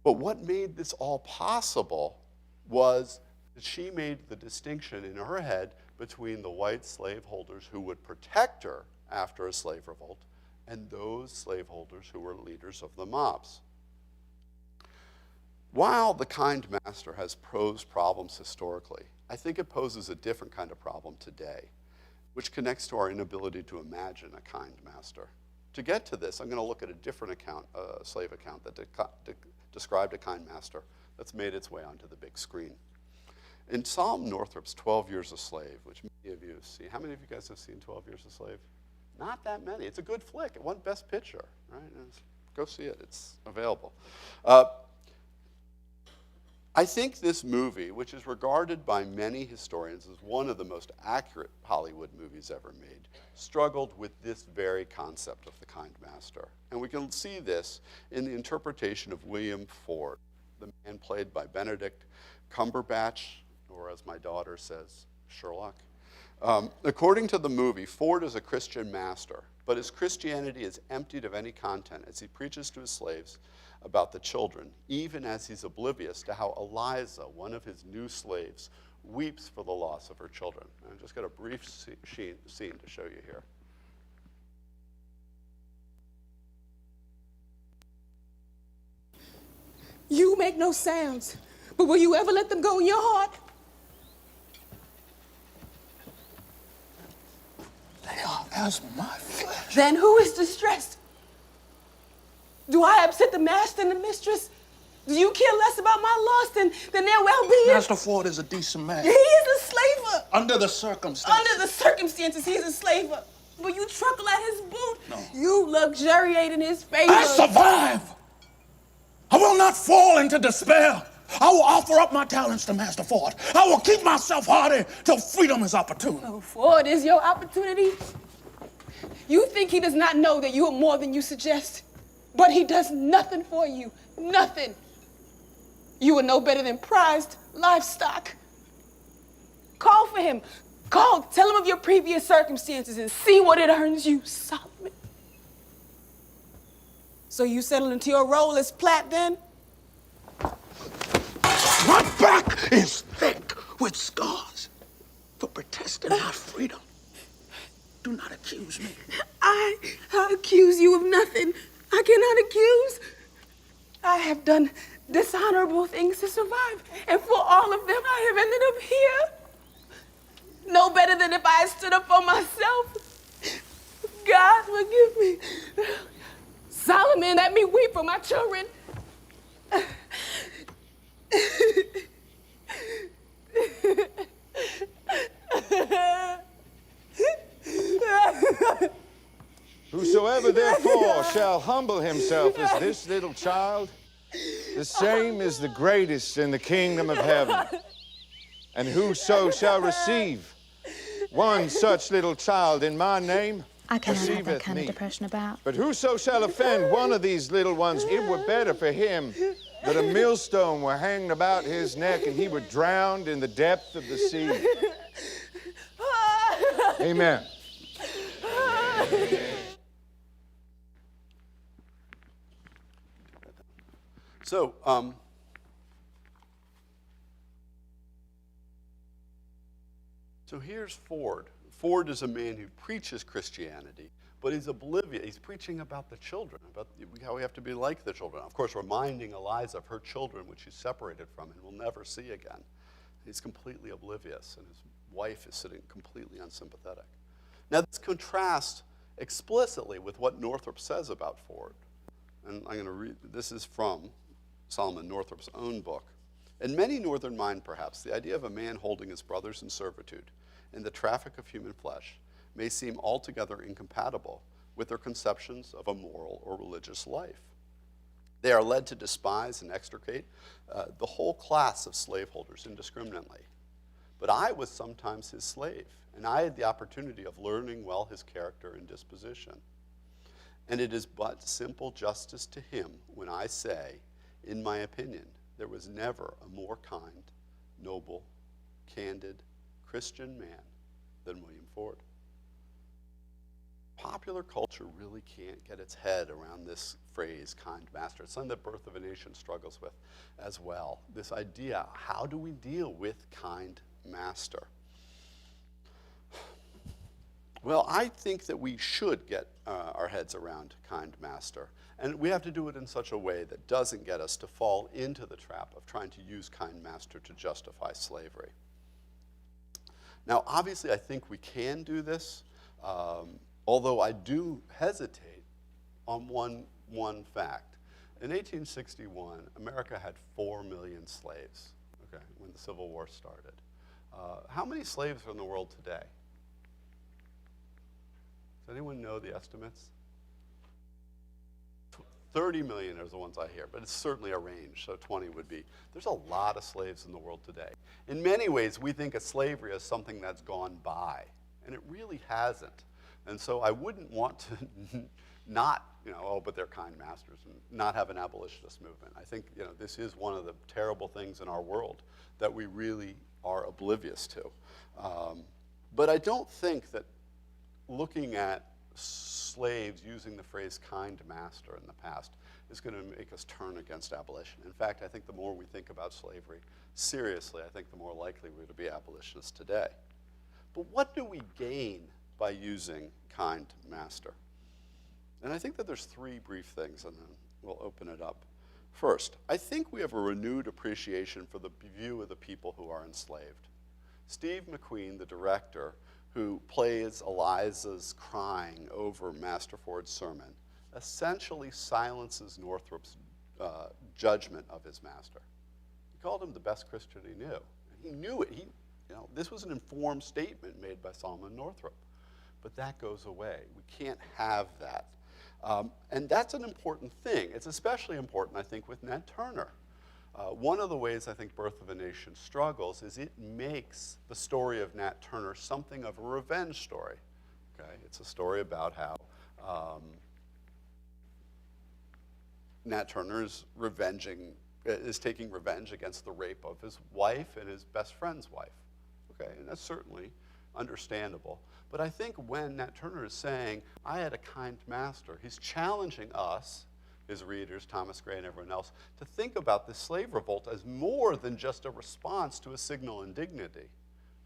But what made this all possible was that she made the distinction in her head between the white slaveholders who would protect her after a slave revolt and those slaveholders who were leaders of the mobs. While the kind master has posed problems historically, I think it poses a different kind of problem today, which connects to our inability to imagine a kind master. To get to this, I'm going to look at a different account, a slave account that described a kind master that's made its way onto the big screen. In Solomon Northrop's 12 Years a Slave, which many of you have seen, how many of you guys have seen 12 Years a Slave? Not that many. It's a good flick. It won Best Picture, right? Go see it. It's available. I think this movie, which is regarded by many historians as one of the most accurate Hollywood movies ever made, struggled with this very concept of the kind master. And we can see this in the interpretation of William Ford, the man played by Benedict Cumberbatch, or as my daughter says, Sherlock. According to the movie, Ford is a Christian master, but his Christianity is emptied of any content as he preaches to his slaves about the children, even as he's oblivious to how Eliza, one of his new slaves, weeps for the loss of her children. And I've just got a brief scene to show you here. You make no sounds, but will you ever let them go in your heart? They are as my flesh. Then who is distressed? Do I upset the master and the mistress? Do you care less about my loss than their well-being? Master Ford is a decent man. He is a slaver. Under the circumstances. Under the circumstances, he's a slaver. But you truckle at his boot. No. You luxuriate in his favor. I survive. I will not fall into despair. I will offer up my talents to Master Ford. I will keep myself hardy till freedom is opportune. Oh, Ford is your opportunity. You think he does not know that you are more than you suggest, but he does nothing for you. Nothing. You are no better than prized livestock. Call for him. Call. Tell him of your previous circumstances and see what it earns you, Solomon. So you settle into your role as Platt then? My back is thick with scars for protesting my freedom. Do not accuse me. I accuse you of nothing. I cannot accuse. I have done dishonorable things to survive, and for all of them, I have ended up here. No better than if I had stood up for myself. God, forgive me. Solomon, let me weep for my children. Whosoever therefore shall humble himself as this little child, the same is the greatest in the kingdom of heaven. And whoso shall receive one such little child in my name, I cannot have that receiveth kind of me. depression about. But whoso shall offend one of these little ones, it were better for him that a millstone were hanged about his neck and he were drowned in the depth of the sea. Amen. So here's Ford. Ford is a man who preaches Christianity, but he's oblivious. He's preaching about the children, about how we have to be like the children. Of course, reminding Eliza of her children, which she's separated from and will never see again. He's completely oblivious, and his wife is sitting completely unsympathetic. Now, this contrasts explicitly with what Northrop says about Ford. And I'm going to read, this is from Solomon Northrop's own book. In many northern minds, perhaps, the idea of a man holding his brothers in servitude in the traffic of human flesh may seem altogether incompatible with their conceptions of a moral or religious life. They are led to despise and extricate the whole class of slaveholders indiscriminately. But I was sometimes his slave, and I had the opportunity of learning well his character and disposition. And it is but simple justice to him when I say, in my opinion, there was never a more kind, noble, candid, Christian man than William Ford. popular culture really can't get its head around this phrase, kind master. It's something that Birth of a Nation struggles with as well. This idea, how do we deal with kind master? Well, I think that we should get our heads around kind master. And we have to do it in such a way that doesn't get us to fall into the trap of trying to use kind master to justify slavery. Now, obviously, I think we can do this, although I do hesitate on one fact. In 1861, America had 4 million slaves, okay, when the Civil War started. How many slaves are in the world today? Does anyone know the estimates? 30 million are the ones I hear, but it's certainly a range, so 20 would be. There's a lot of slaves in the world today. In many ways, we think of slavery as something that's gone by, and it really hasn't. And so I wouldn't want to not, oh, but they're kind masters, and not have an abolitionist movement. I think, this is one of the terrible things in our world that we really are oblivious to. But I don't think that looking at slaves using the phrase kind master in the past is going to make us turn against abolition. In fact, I think the more we think about slavery seriously, I think the more likely we're to be abolitionists today. But what do we gain by using kind master? And I think that there's 3 brief things, and then we'll open it up. First, I think we have a renewed appreciation for the view of the people who are enslaved. Steve McQueen, the director, who plays Eliza's crying over Master Ford's sermon, essentially silences Northrop's judgment of his master. He called him the best Christian he knew. He knew it. This was an informed statement made by Solomon Northrop. But that goes away. We can't have that. And that's an important thing. It's especially important, I think, with Nat Turner. One of the ways I think Birth of a Nation struggles is it makes the story of Nat Turner something of a revenge story. Okay? It's a story about how Nat Turner is taking revenge against the rape of his wife and his best friend's wife. Okay? And that's certainly understandable. But I think when Nat Turner is saying, I had a kind master, he's challenging us, his readers, Thomas Gray and everyone else, to think about this slave revolt as more than just a response to a signal indignity.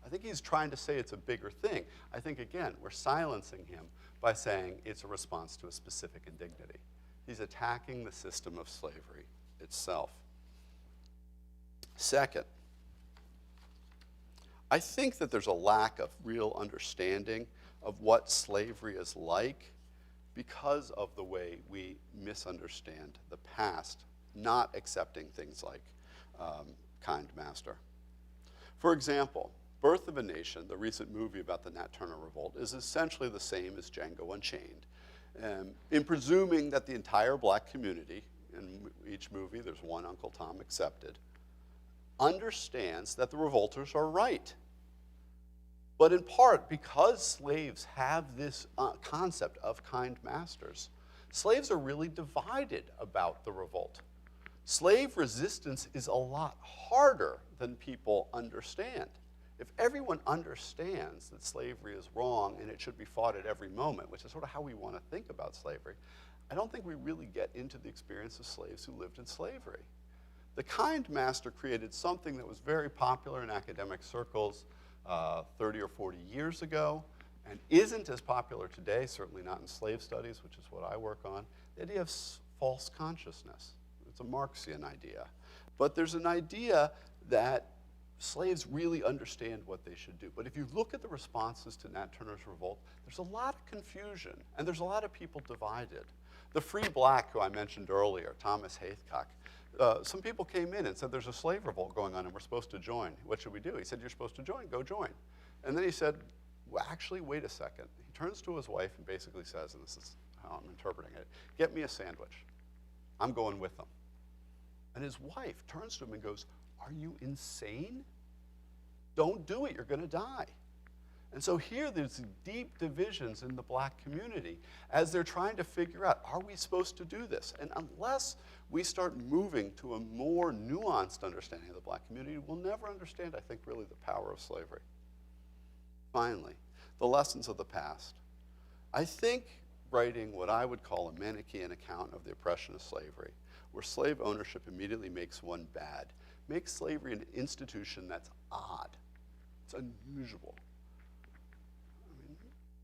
I think he's trying to say it's a bigger thing. I think, again, we're silencing him by saying it's a response to a specific indignity. He's attacking the system of slavery itself. Second, I think that there's a lack of real understanding of what slavery is like because of the way we misunderstand the past, not accepting things like kind master. For example, Birth of a Nation, the recent movie about the Nat Turner Revolt, is essentially the same as Django Unchained, in presuming that the entire black community, in each movie there's one Uncle Tom accepted, understands that the revolters are right. But in part, because slaves have this concept of kind masters, slaves are really divided about the revolt. Slave resistance is a lot harder than people understand. If everyone understands that slavery is wrong and it should be fought at every moment, which is sort of how we want to think about slavery, I don't think we really get into the experience of slaves who lived in slavery. The kind master created something that was very popular in academic circles 30 or 40 years ago, and isn't as popular today, certainly not in slave studies, which is what I work on, the idea of false consciousness. It's a Marxian idea. But there's an idea that slaves really understand what they should do. But if you look at the responses to Nat Turner's revolt, there's a lot of confusion, and there's a lot of people divided. The free black, who I mentioned earlier, Thomas Haycock, some people came in and said, there's a slave revolt going on and we're supposed to join. What should we do? He said, you're supposed to join. Go join. And then he said, well, actually, wait a second. He turns to his wife and basically says, and this is how I'm interpreting it, get me a sandwich. I'm going with them. And his wife turns to him and goes, are you insane? Don't do it. You're going to die. And so here there's deep divisions in the black community as they're trying to figure out, are we supposed to do this? And unless we start moving to a more nuanced understanding of the black community, we'll never understand, I think, really the power of slavery. Finally, the lessons of the past. I think writing what I would call a Manichaean account of the oppression of slavery, where slave ownership immediately makes one bad, makes slavery an institution that's odd. It's unusual. I mean,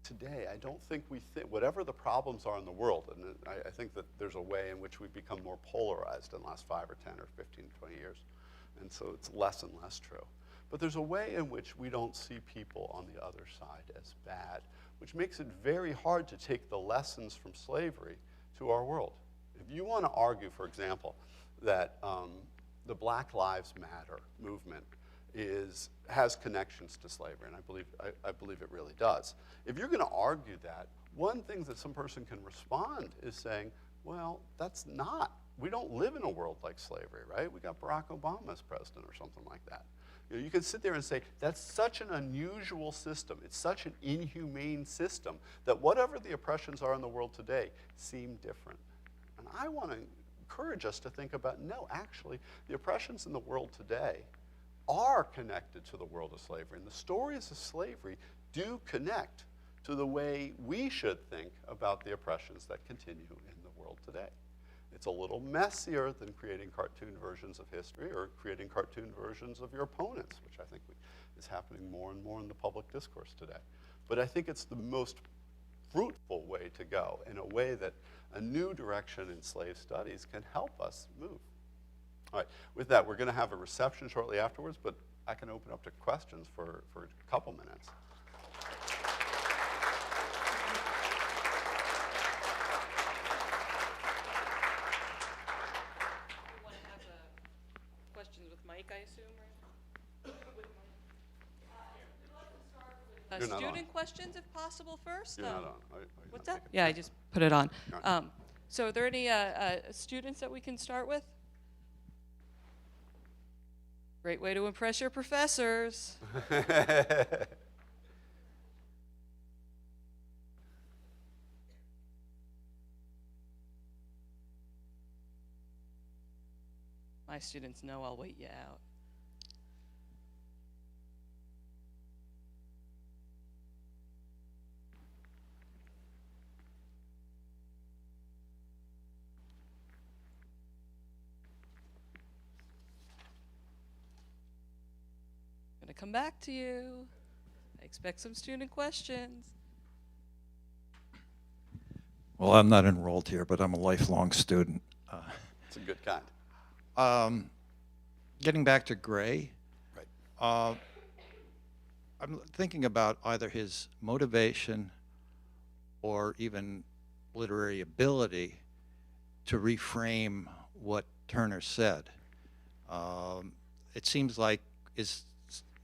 today, I don't think we think, whatever the problems are in the world, and I think that there's a way in which we've become more polarized in the last 5 or 10 or 15, 20 years, and so it's less and less true. But there's a way in which we don't see people on the other side as bad, which makes it very hard to take the lessons from slavery to our world. If you want to argue, for example, that the Black Lives Matter movement has connections to slavery, and I believe it really does. If you're going to argue that, one thing that some person can respond is saying, well, we don't live in a world like slavery, right? We got Barack Obama as president or something like that. You can sit there and say, that's such an unusual system, it's such an inhumane system, that whatever the oppressions are in the world today seem different. And I want to encourage us to think about, no, actually, the oppressions in the world today are connected to the world of slavery. And the stories of slavery do connect to the way we should think about the oppressions that continue in the world today. It's a little messier than creating cartoon versions of history or creating cartoon versions of your opponents, which I think is happening more and more in the public discourse today. But I think it's the most fruitful way to go, in a way that a new direction in slave studies can help us move. All right, with that, we're going to have a reception shortly afterwards, but I can open up to questions for a couple minutes. I assume, right? You're not Student on. questions, if possible, first. You're not on. What's that? Yeah, I just put it on. So are there any students that we can start with? Great way to impress your professors. My students know I'll wait you out. I'm gonna come back to you. I expect some student questions. Well, I'm not enrolled here, but I'm a lifelong student. It's a good kind. Getting back to Gray, Right. I'm thinking about either his motivation or even literary ability to reframe what Turner said. It seems like is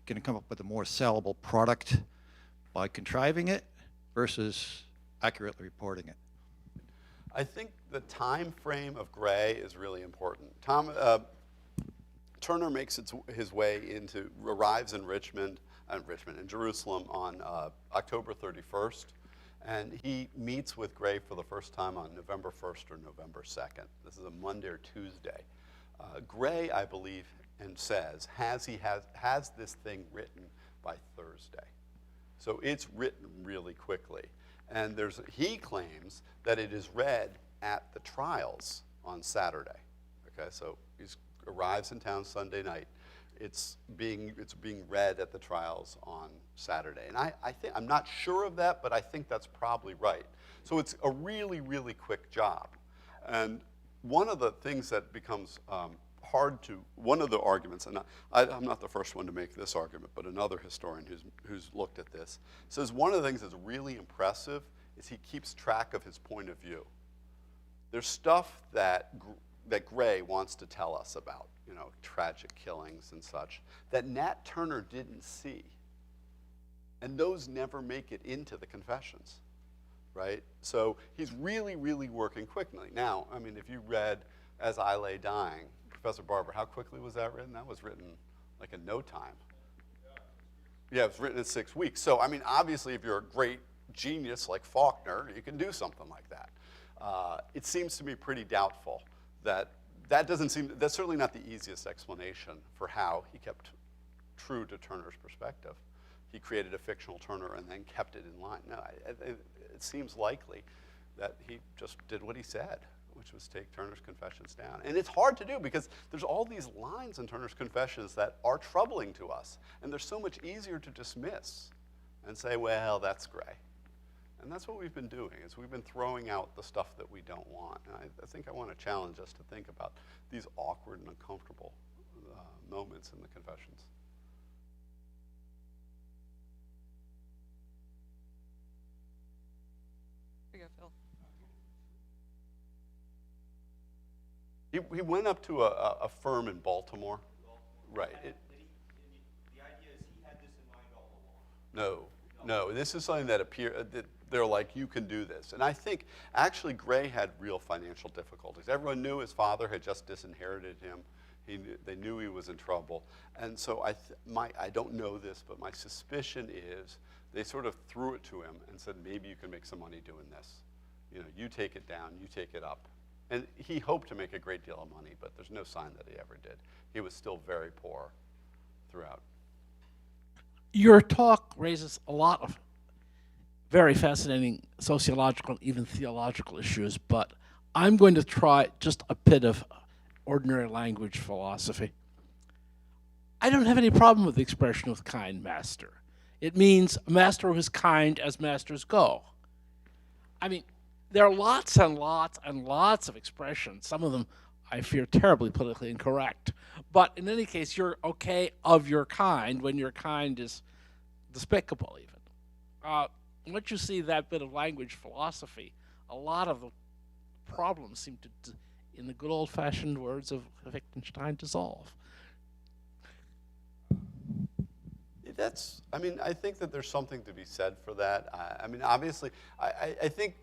going to come up with a more sellable product by contriving it versus accurately reporting it. I think the time frame of Gray is really important. Turner makes his way arrives in in Jerusalem on October 31st, and he meets with Gray for the first time on November 1st or November 2nd. This is a Monday or Tuesday. Gray, I believe, and says has this thing written by Thursday. So it's written really quickly. And he claims that it is read at the trials on Saturday. Okay, so he arrives in town Sunday night. It's being read at the trials on Saturday. And I'm not sure of that, but I think that's probably right. So it's a really, really quick job. And one of the things that becomes one of the arguments, and I'm not the first one to make this argument, but another historian who's looked at this, says one of the things that's really impressive is he keeps track of his point of view. There's stuff that Gray wants to tell us about, tragic killings and such, that Nat Turner didn't see. And those never make it into the confessions, right? So he's really, really working quickly. Now, I mean, if you read As I Lay Dying, Professor Barber, how quickly was that written? That was written like in no time. Yeah, it was written in 6 weeks. So, I mean, obviously, if you're a great genius like Faulkner, you can do something like that. It seems to me pretty doubtful that's certainly not the easiest explanation for how he kept true to Turner's perspective. He created a fictional Turner and then kept it in line. No, it seems likely that he just did what he said, which was take Turner's Confessions down. And it's hard to do because there's all these lines in Turner's Confessions that are troubling to us, and they're so much easier to dismiss and say, well, that's gray. And that's what we've been doing, is we've been throwing out the stuff that we don't want. And I think I want to challenge us to think about these awkward and uncomfortable moments in the Confessions. Here you go, Phil. He went up to a firm in Baltimore. Right. The idea is he had this in mind all along. No. This is something that appeared, that they're like, you can do this. And I think actually Gray had real financial difficulties. Everyone knew his father had just disinherited him. They knew he was in trouble. And so I don't know this, but my suspicion is they sort of threw it to him and said, maybe you can make some money doing this. You know, you take it down, you take it up. And he hoped to make a great deal of money, but there's no sign that he ever did. He was still very poor throughout. Your talk raises a lot of very fascinating sociological, even theological issues, but I'm going to try just a bit of ordinary language philosophy. I don't have any problem with the expression of kind master. It means a master who is kind as masters go. I mean, there are lots and lots and lots of expressions. Some of them I fear terribly politically incorrect. But in any case, you're okay of your kind when your kind is despicable even. Once you see that bit of language philosophy, a lot of the problems seem to, in the good old-fashioned words of Wittgenstein, dissolve. I think that there's something to be said for that. Obviously, I think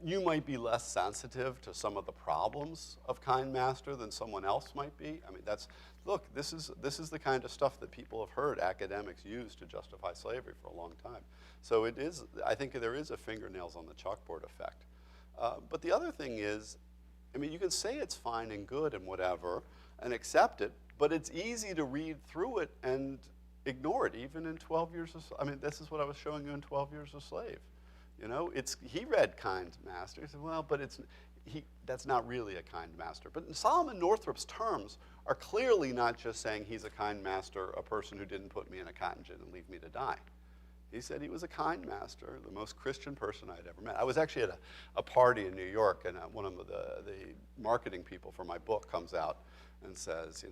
you might be less sensitive to some of the problems of kind master than someone else might be. Look, this is the kind of stuff that people have heard academics use to justify slavery for a long time. So I think there is a fingernails on the chalkboard effect. But the other thing is, you can say it's fine and good and whatever, and accept it, but it's easy to read through it and ignore it, even in 12 years of, this is what I was showing you in 12 Years a Slave. He read kind master. He said, well, but that's not really a kind master. But in Solomon Northrop's terms are clearly not just saying he's a kind master, a person who didn't put me in a cotton gin and leave me to die. He said he was a kind master, the most Christian person I'd ever met. I was actually at a party in New York, and one of the marketing people for my book comes out and says,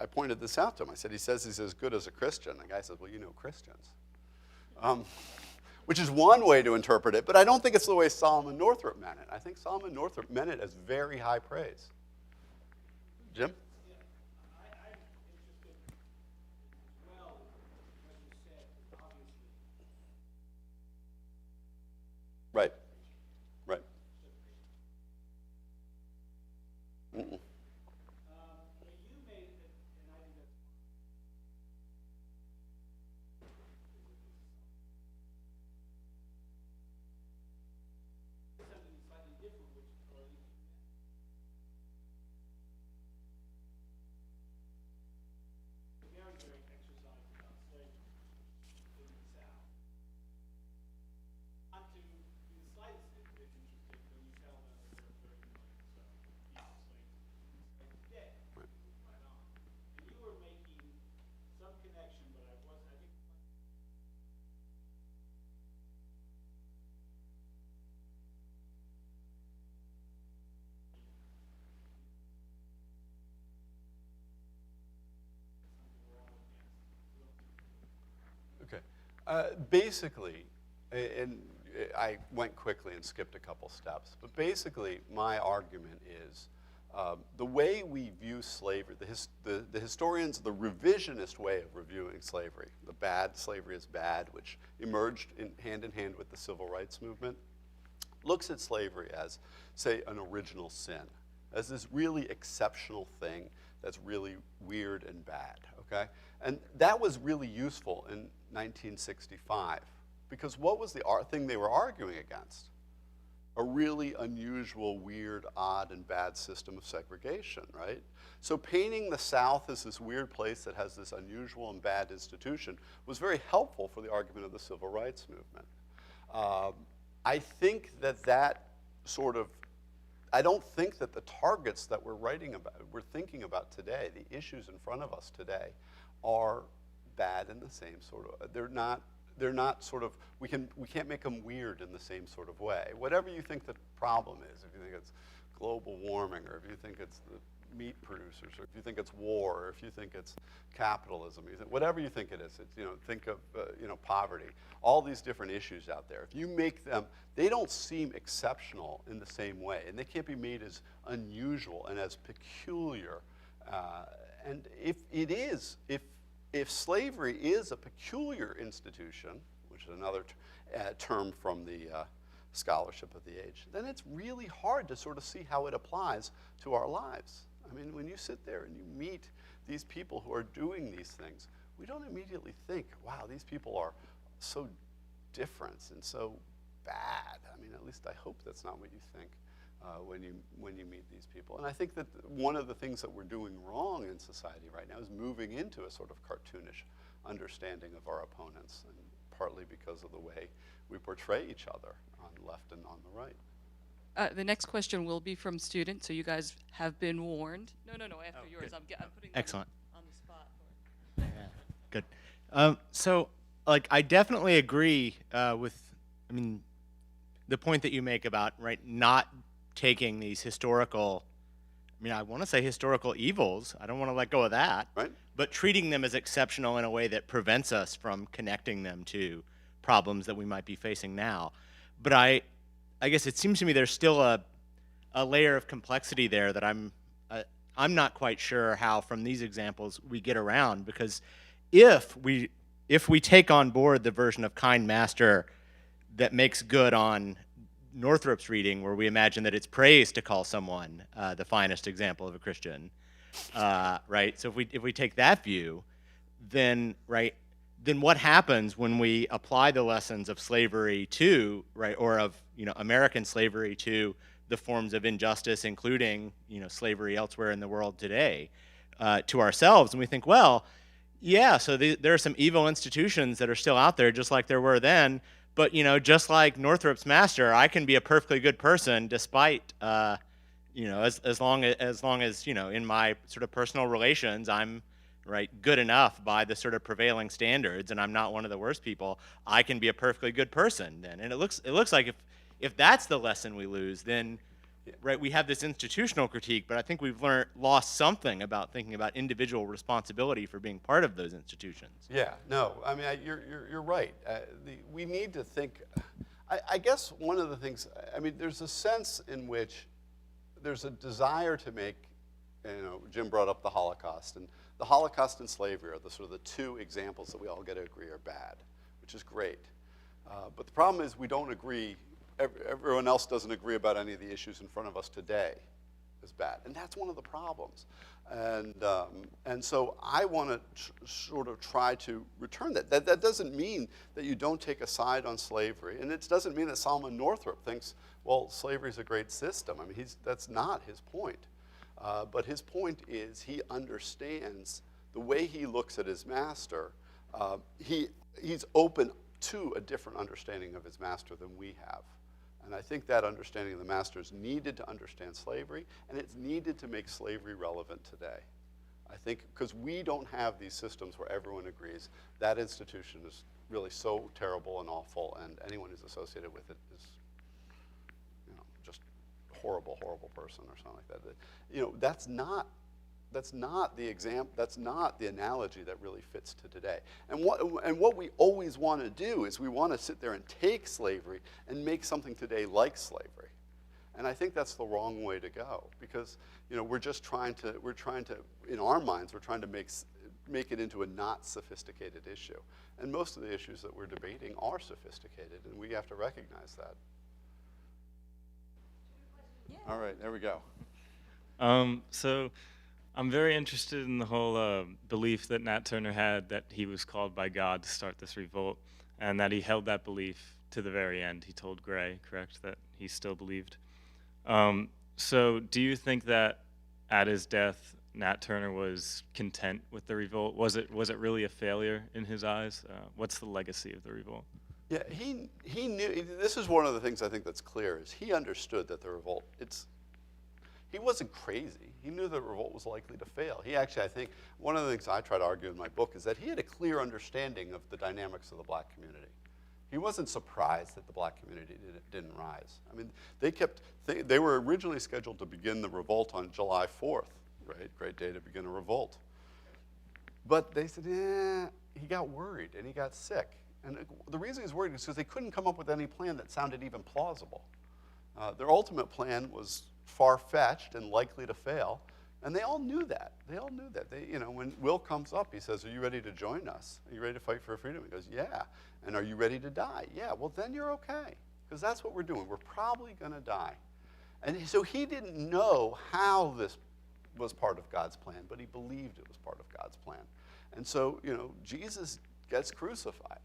I pointed this out to him. I said, he says he's as good as a Christian. The guy says, well, you know Christians. Which is one way to interpret it, but I don't think it's the way Solomon Northrop meant it. I think Solomon Northrop meant it as very high praise. Jim? I'm interested as well in what you said, obviously. Right. Right. Mm-mm. You made it, and I think that's something slightly different, which or very, very exercise about slavery in the South. Not to be the slightest bit interested when you tell them that there are 30 million slaves dead. Right on. And you were making some connection, but I think. Okay. Basically, and I went quickly and skipped a couple steps, but basically my argument is the way we view slavery, the historians, the revisionist way of reviewing slavery, the bad slavery is bad, which emerged hand in hand with the civil rights movement, looks at slavery as, say, an original sin, as this really exceptional thing that's really weird and bad, okay? And that was really useful in 1965, because what was the thing they were arguing against? a really unusual, weird, odd, and bad system of segregation, right? So painting the South as this weird place that has this unusual and bad institution was very helpful for the argument of the civil rights movement. I think that sort of, I don't think that the targets that we're thinking about today, the issues in front of us today, are bad in the same sort of, they're not sort of, we can't make them weird in the same sort of way. Whatever you think the problem is, if you think it's global warming, or if you think it's the meat producers, or if you think it's war, or if you think it's capitalism, whatever you think it is, think of poverty, all these different issues out there. If you make them, they don't seem exceptional in the same way, and they can't be made as unusual and as peculiar. And if slavery is a peculiar institution, which is another term from the scholarship of the age, then it's really hard to sort of see how it applies to our lives. I mean, when you sit there and you meet these people who are doing these things, we don't immediately think, wow, these people are so different and so bad. I mean, at least I hope that's not what you think when you meet these people. And I think that one of the things that we're doing wrong in society right now is moving into a sort of cartoonish understanding of our opponents, and partly because of the way we portray each other on the left and on the right. The next question will be from students, so you guys have been warned. No, after yours. Good. I'm putting them Excellent. on the spot. Good. So, I definitely agree with, the point that you make about, right, not taking these historical, I want to say historical evils. I don't want to let go of that. Right. But treating them as exceptional in a way that prevents us from connecting them to problems that we might be facing now. But I guess it seems to me there's still a layer of complexity there that I'm not quite sure how from these examples we get around, because if we take on board the version of kind master that makes good on Northrop's reading, where we imagine that it's praise to call someone the finest example of a Christian, right? So if we take that view, then what happens when we apply the lessons of slavery to, right, or of American slavery to the forms of injustice, including slavery elsewhere in the world today, to ourselves, and we think, well, yeah, so there are some evil institutions that are still out there, just like there were then. But just like Northrop's master, I can be a perfectly good person, despite as long as in my sort of personal relations, I'm good enough by the sort of prevailing standards, and I'm not one of the worst people. I can be a perfectly good person then. And it looks like if that's the lesson we lose, then we have this institutional critique, but I think we've lost something about thinking about individual responsibility for being part of those institutions. Yeah, no, you're right. We need to think, I guess one of the things, there's a sense in which there's a desire to make, Jim brought up the Holocaust, and the Holocaust and slavery are the sort of the two examples that we all get to agree are bad, which is great. But the problem is we don't agree, everyone else doesn't agree about any of the issues in front of us today is bad. And that's one of the problems. And so I want to sort of try to return that. That doesn't mean that you don't take a side on slavery. And it doesn't mean that Solomon Northrop thinks, well, slavery is a great system. That's not his point. But his point is he understands the way he looks at his master. He's open to a different understanding of his master than we have. And I think that understanding of the master is needed to understand slavery, and it's needed to make slavery relevant today. I think because we don't have these systems where everyone agrees that institution is really so terrible and awful, and anyone who's associated with it is just horrible person or something like that. That's not the example. That's not the analogy that really fits to today. And what we always want to do is we want to sit there and take slavery and make something today like slavery. And I think that's the wrong way to go, because we're trying to in our minds we're trying to make it into a not sophisticated issue. And most of the issues that we're debating are sophisticated, and we have to recognize that. Yeah. All right, there we go. So I'm very interested in the whole belief that Nat Turner had that he was called by God to start this revolt, and that he held that belief to the very end. He told Gray, correct, that he still believed. So do you think that at his death, Nat Turner was content with the revolt? Was it really a failure in his eyes? What's the legacy of the revolt? Yeah, he knew, this is one of the things I think that's clear, is he understood that the revolt, he wasn't crazy. He knew the revolt was likely to fail. He actually, I think, one of the things I try to argue in my book is that he had a clear understanding of the dynamics of the black community. He wasn't surprised that the black community didn't rise. I mean, they were originally scheduled to begin the revolt on July 4th, right? Great day to begin a revolt. But they said, he got worried and he got sick. And the reason he was worried is because they couldn't come up with any plan that sounded even plausible. Their ultimate plan was far-fetched and likely to fail, and they all knew that. They all knew that. When Will comes up, he says, "Are you ready to join us? Are you ready to fight for freedom?" He goes, "Yeah." "And are you ready to die?" "Yeah." "Well, then you're okay, because that's what we're doing. We're probably going to die." And so he didn't know how this was part of God's plan, but he believed it was part of God's plan. And so, Jesus gets crucified.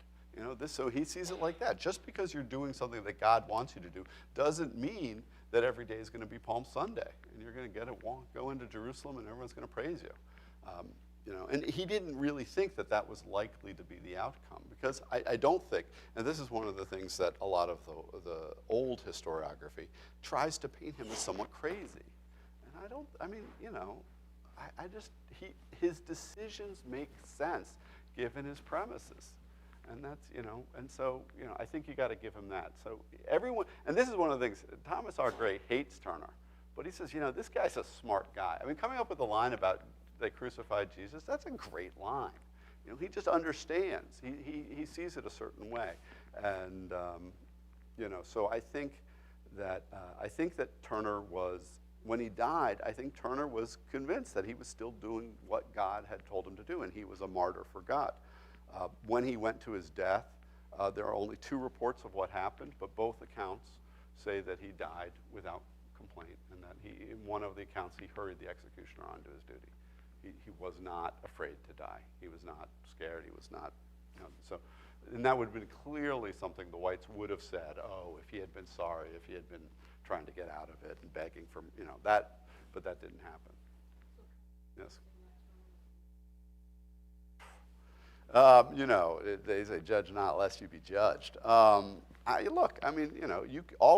So he sees it like that. Just because you're doing something that God wants you to do doesn't mean that every day is going to be Palm Sunday and you're going to go into Jerusalem and everyone's going to praise you. And he didn't really think that that was likely to be the outcome, because I don't think, and this is one of the things that a lot of the old historiography tries to paint him as somewhat crazy. And his decisions make sense given his premises. And that's, and so, I think you got to give him that. So everyone, and this is one of the things, Thomas R. Gray hates Turner, but he says, this guy's a smart guy. I mean, coming up with the line about they crucified Jesus, that's a great line. He just understands. He sees it a certain way. And, so I think that Turner was, when he died, I think Turner was convinced that he was still doing what God had told him to do, and he was a martyr for God. When he went to his death, there are only 2 reports of what happened, but both accounts say that he died without complaint, and that in one of the accounts, he hurried the executioner onto his duty. He was not afraid to die. He was not scared. He was not, and that would have been clearly something the whites would have said, if he had been sorry, if he had been trying to get out of it and begging for, that, but that didn't happen. Yes? They say, "Judge not, lest you be judged." All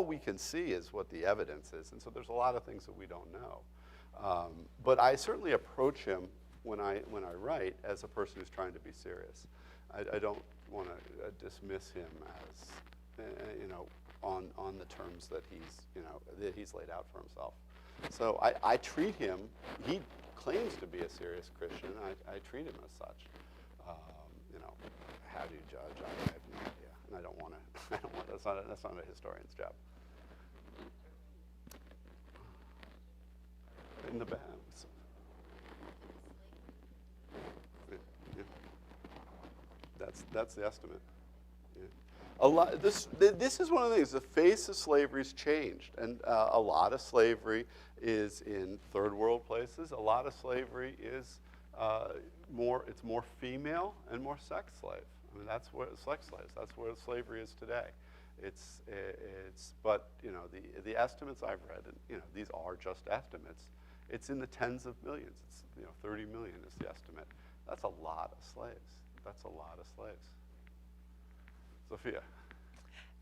we can see is what the evidence is, and so there's a lot of things that we don't know. But I certainly approach him when I write as a person who's trying to be serious. I don't want to dismiss him as, on the terms that he's laid out for himself. So I treat him. He claims to be a serious Christian. I treat him as such. How do you judge? I have no idea, and I don't want to. That's not a historian's job. In the back. Yeah. That's the estimate. Yeah. This is one of the things. The face of slavery's changed, and a lot of slavery is in third world places. A lot of slavery is it's more female and more sex slave. I mean, that's where sex slaves. That's where slavery is today. But the estimates I've read, and these are just estimates. It's in the tens of millions. It's 30 million is the estimate. That's a lot of slaves. That's a lot of slaves. Sophia.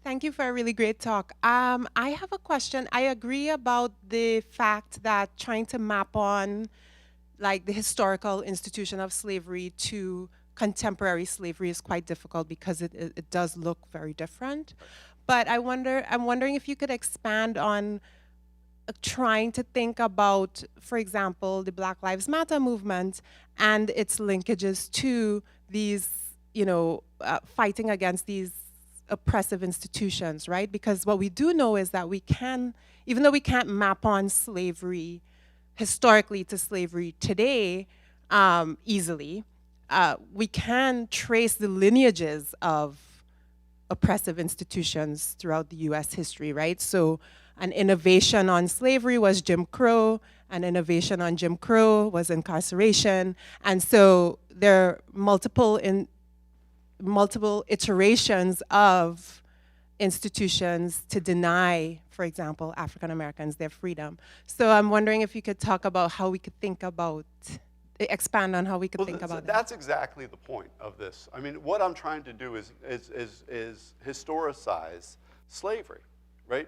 Thank you for a really great talk. I have a question. I agree about the fact that trying to map on the historical institution of slavery to contemporary slavery is quite difficult because it does look very different. But I'm wondering if you could expand on trying to think about, for example, the Black Lives Matter movement and its linkages to these, fighting against these oppressive institutions, right? Because what we do know is that even though we can't map on slavery historically to slavery today easily, we can trace the lineages of oppressive institutions throughout the US history, right? So an innovation on slavery was Jim Crow, an innovation on Jim Crow was incarceration, and so there are multiple iterations of institutions to deny, for example, African Americans their freedom. So I'm wondering if you could talk about how we could think about, expand on how we could think about that. That's exactly the point of this. I mean, what I'm trying to do is historicize slavery, right?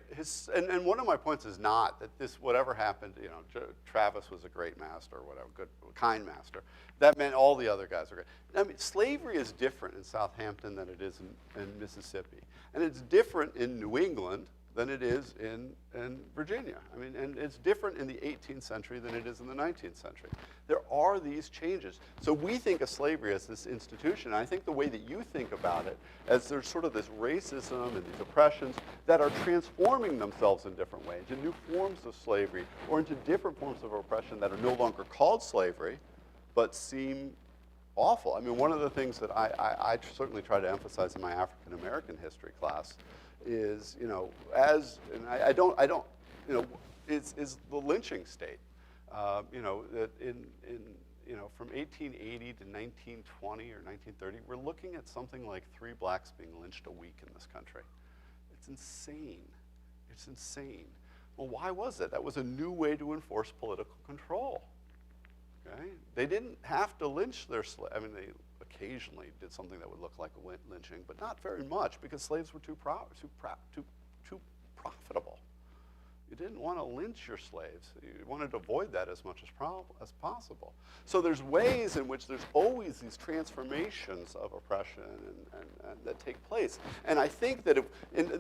And one of my points is not that this, whatever happened, you know, Travis was a great master, or whatever, good, kind master. That meant all the other guys are great. I mean, slavery is different in Southampton than it is in Mississippi. And it's different in New England than it is in Virginia. I mean, and it's different in the 18th century than it is in the 19th century. There are these changes. So we think of slavery as this institution, and I think the way that you think about it, as there's sort of this racism and these oppressions that are transforming themselves in different ways, into new forms of slavery, or into different forms of oppression that are no longer called slavery, but seem awful. I mean, one of the things that I certainly try to emphasize in my African American history class is, you know, I don't, you know, is the lynching state. You know, that you know, from 1880 to 1920 or 1930, we're looking at something like 3 blacks being lynched a week in this country. It's insane. It's insane. Well, why was it? That was a new way to enforce political control. Okay? They didn't have to lynch their slaves. I mean, they occasionally did something that would look like a lynching, but not very much because slaves were too profitable. You didn't want to lynch your slaves. You wanted to avoid that as much as possible. So there's ways in which there's always these transformations of oppression and that take place. And I think that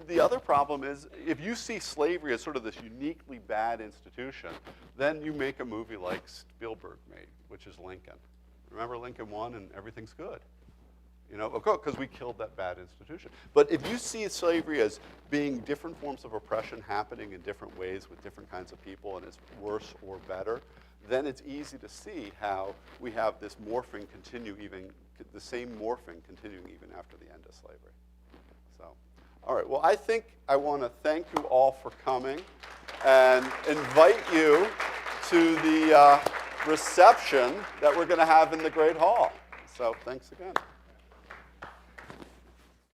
the other problem is, if you see slavery as sort of this uniquely bad institution, then you make a movie like Spielberg made, which is Lincoln. Remember Lincoln won and everything's good. You know, because we killed that bad institution. But if you see slavery as being different forms of oppression happening in different ways with different kinds of people, and it's worse or better, then it's easy to see how we have this morphing continue, even the same morphing continuing even after the end of slavery. So, all right. Well, I think I want to thank you all for coming and invite you to the reception that we're going to have in the Great Hall. So, thanks again.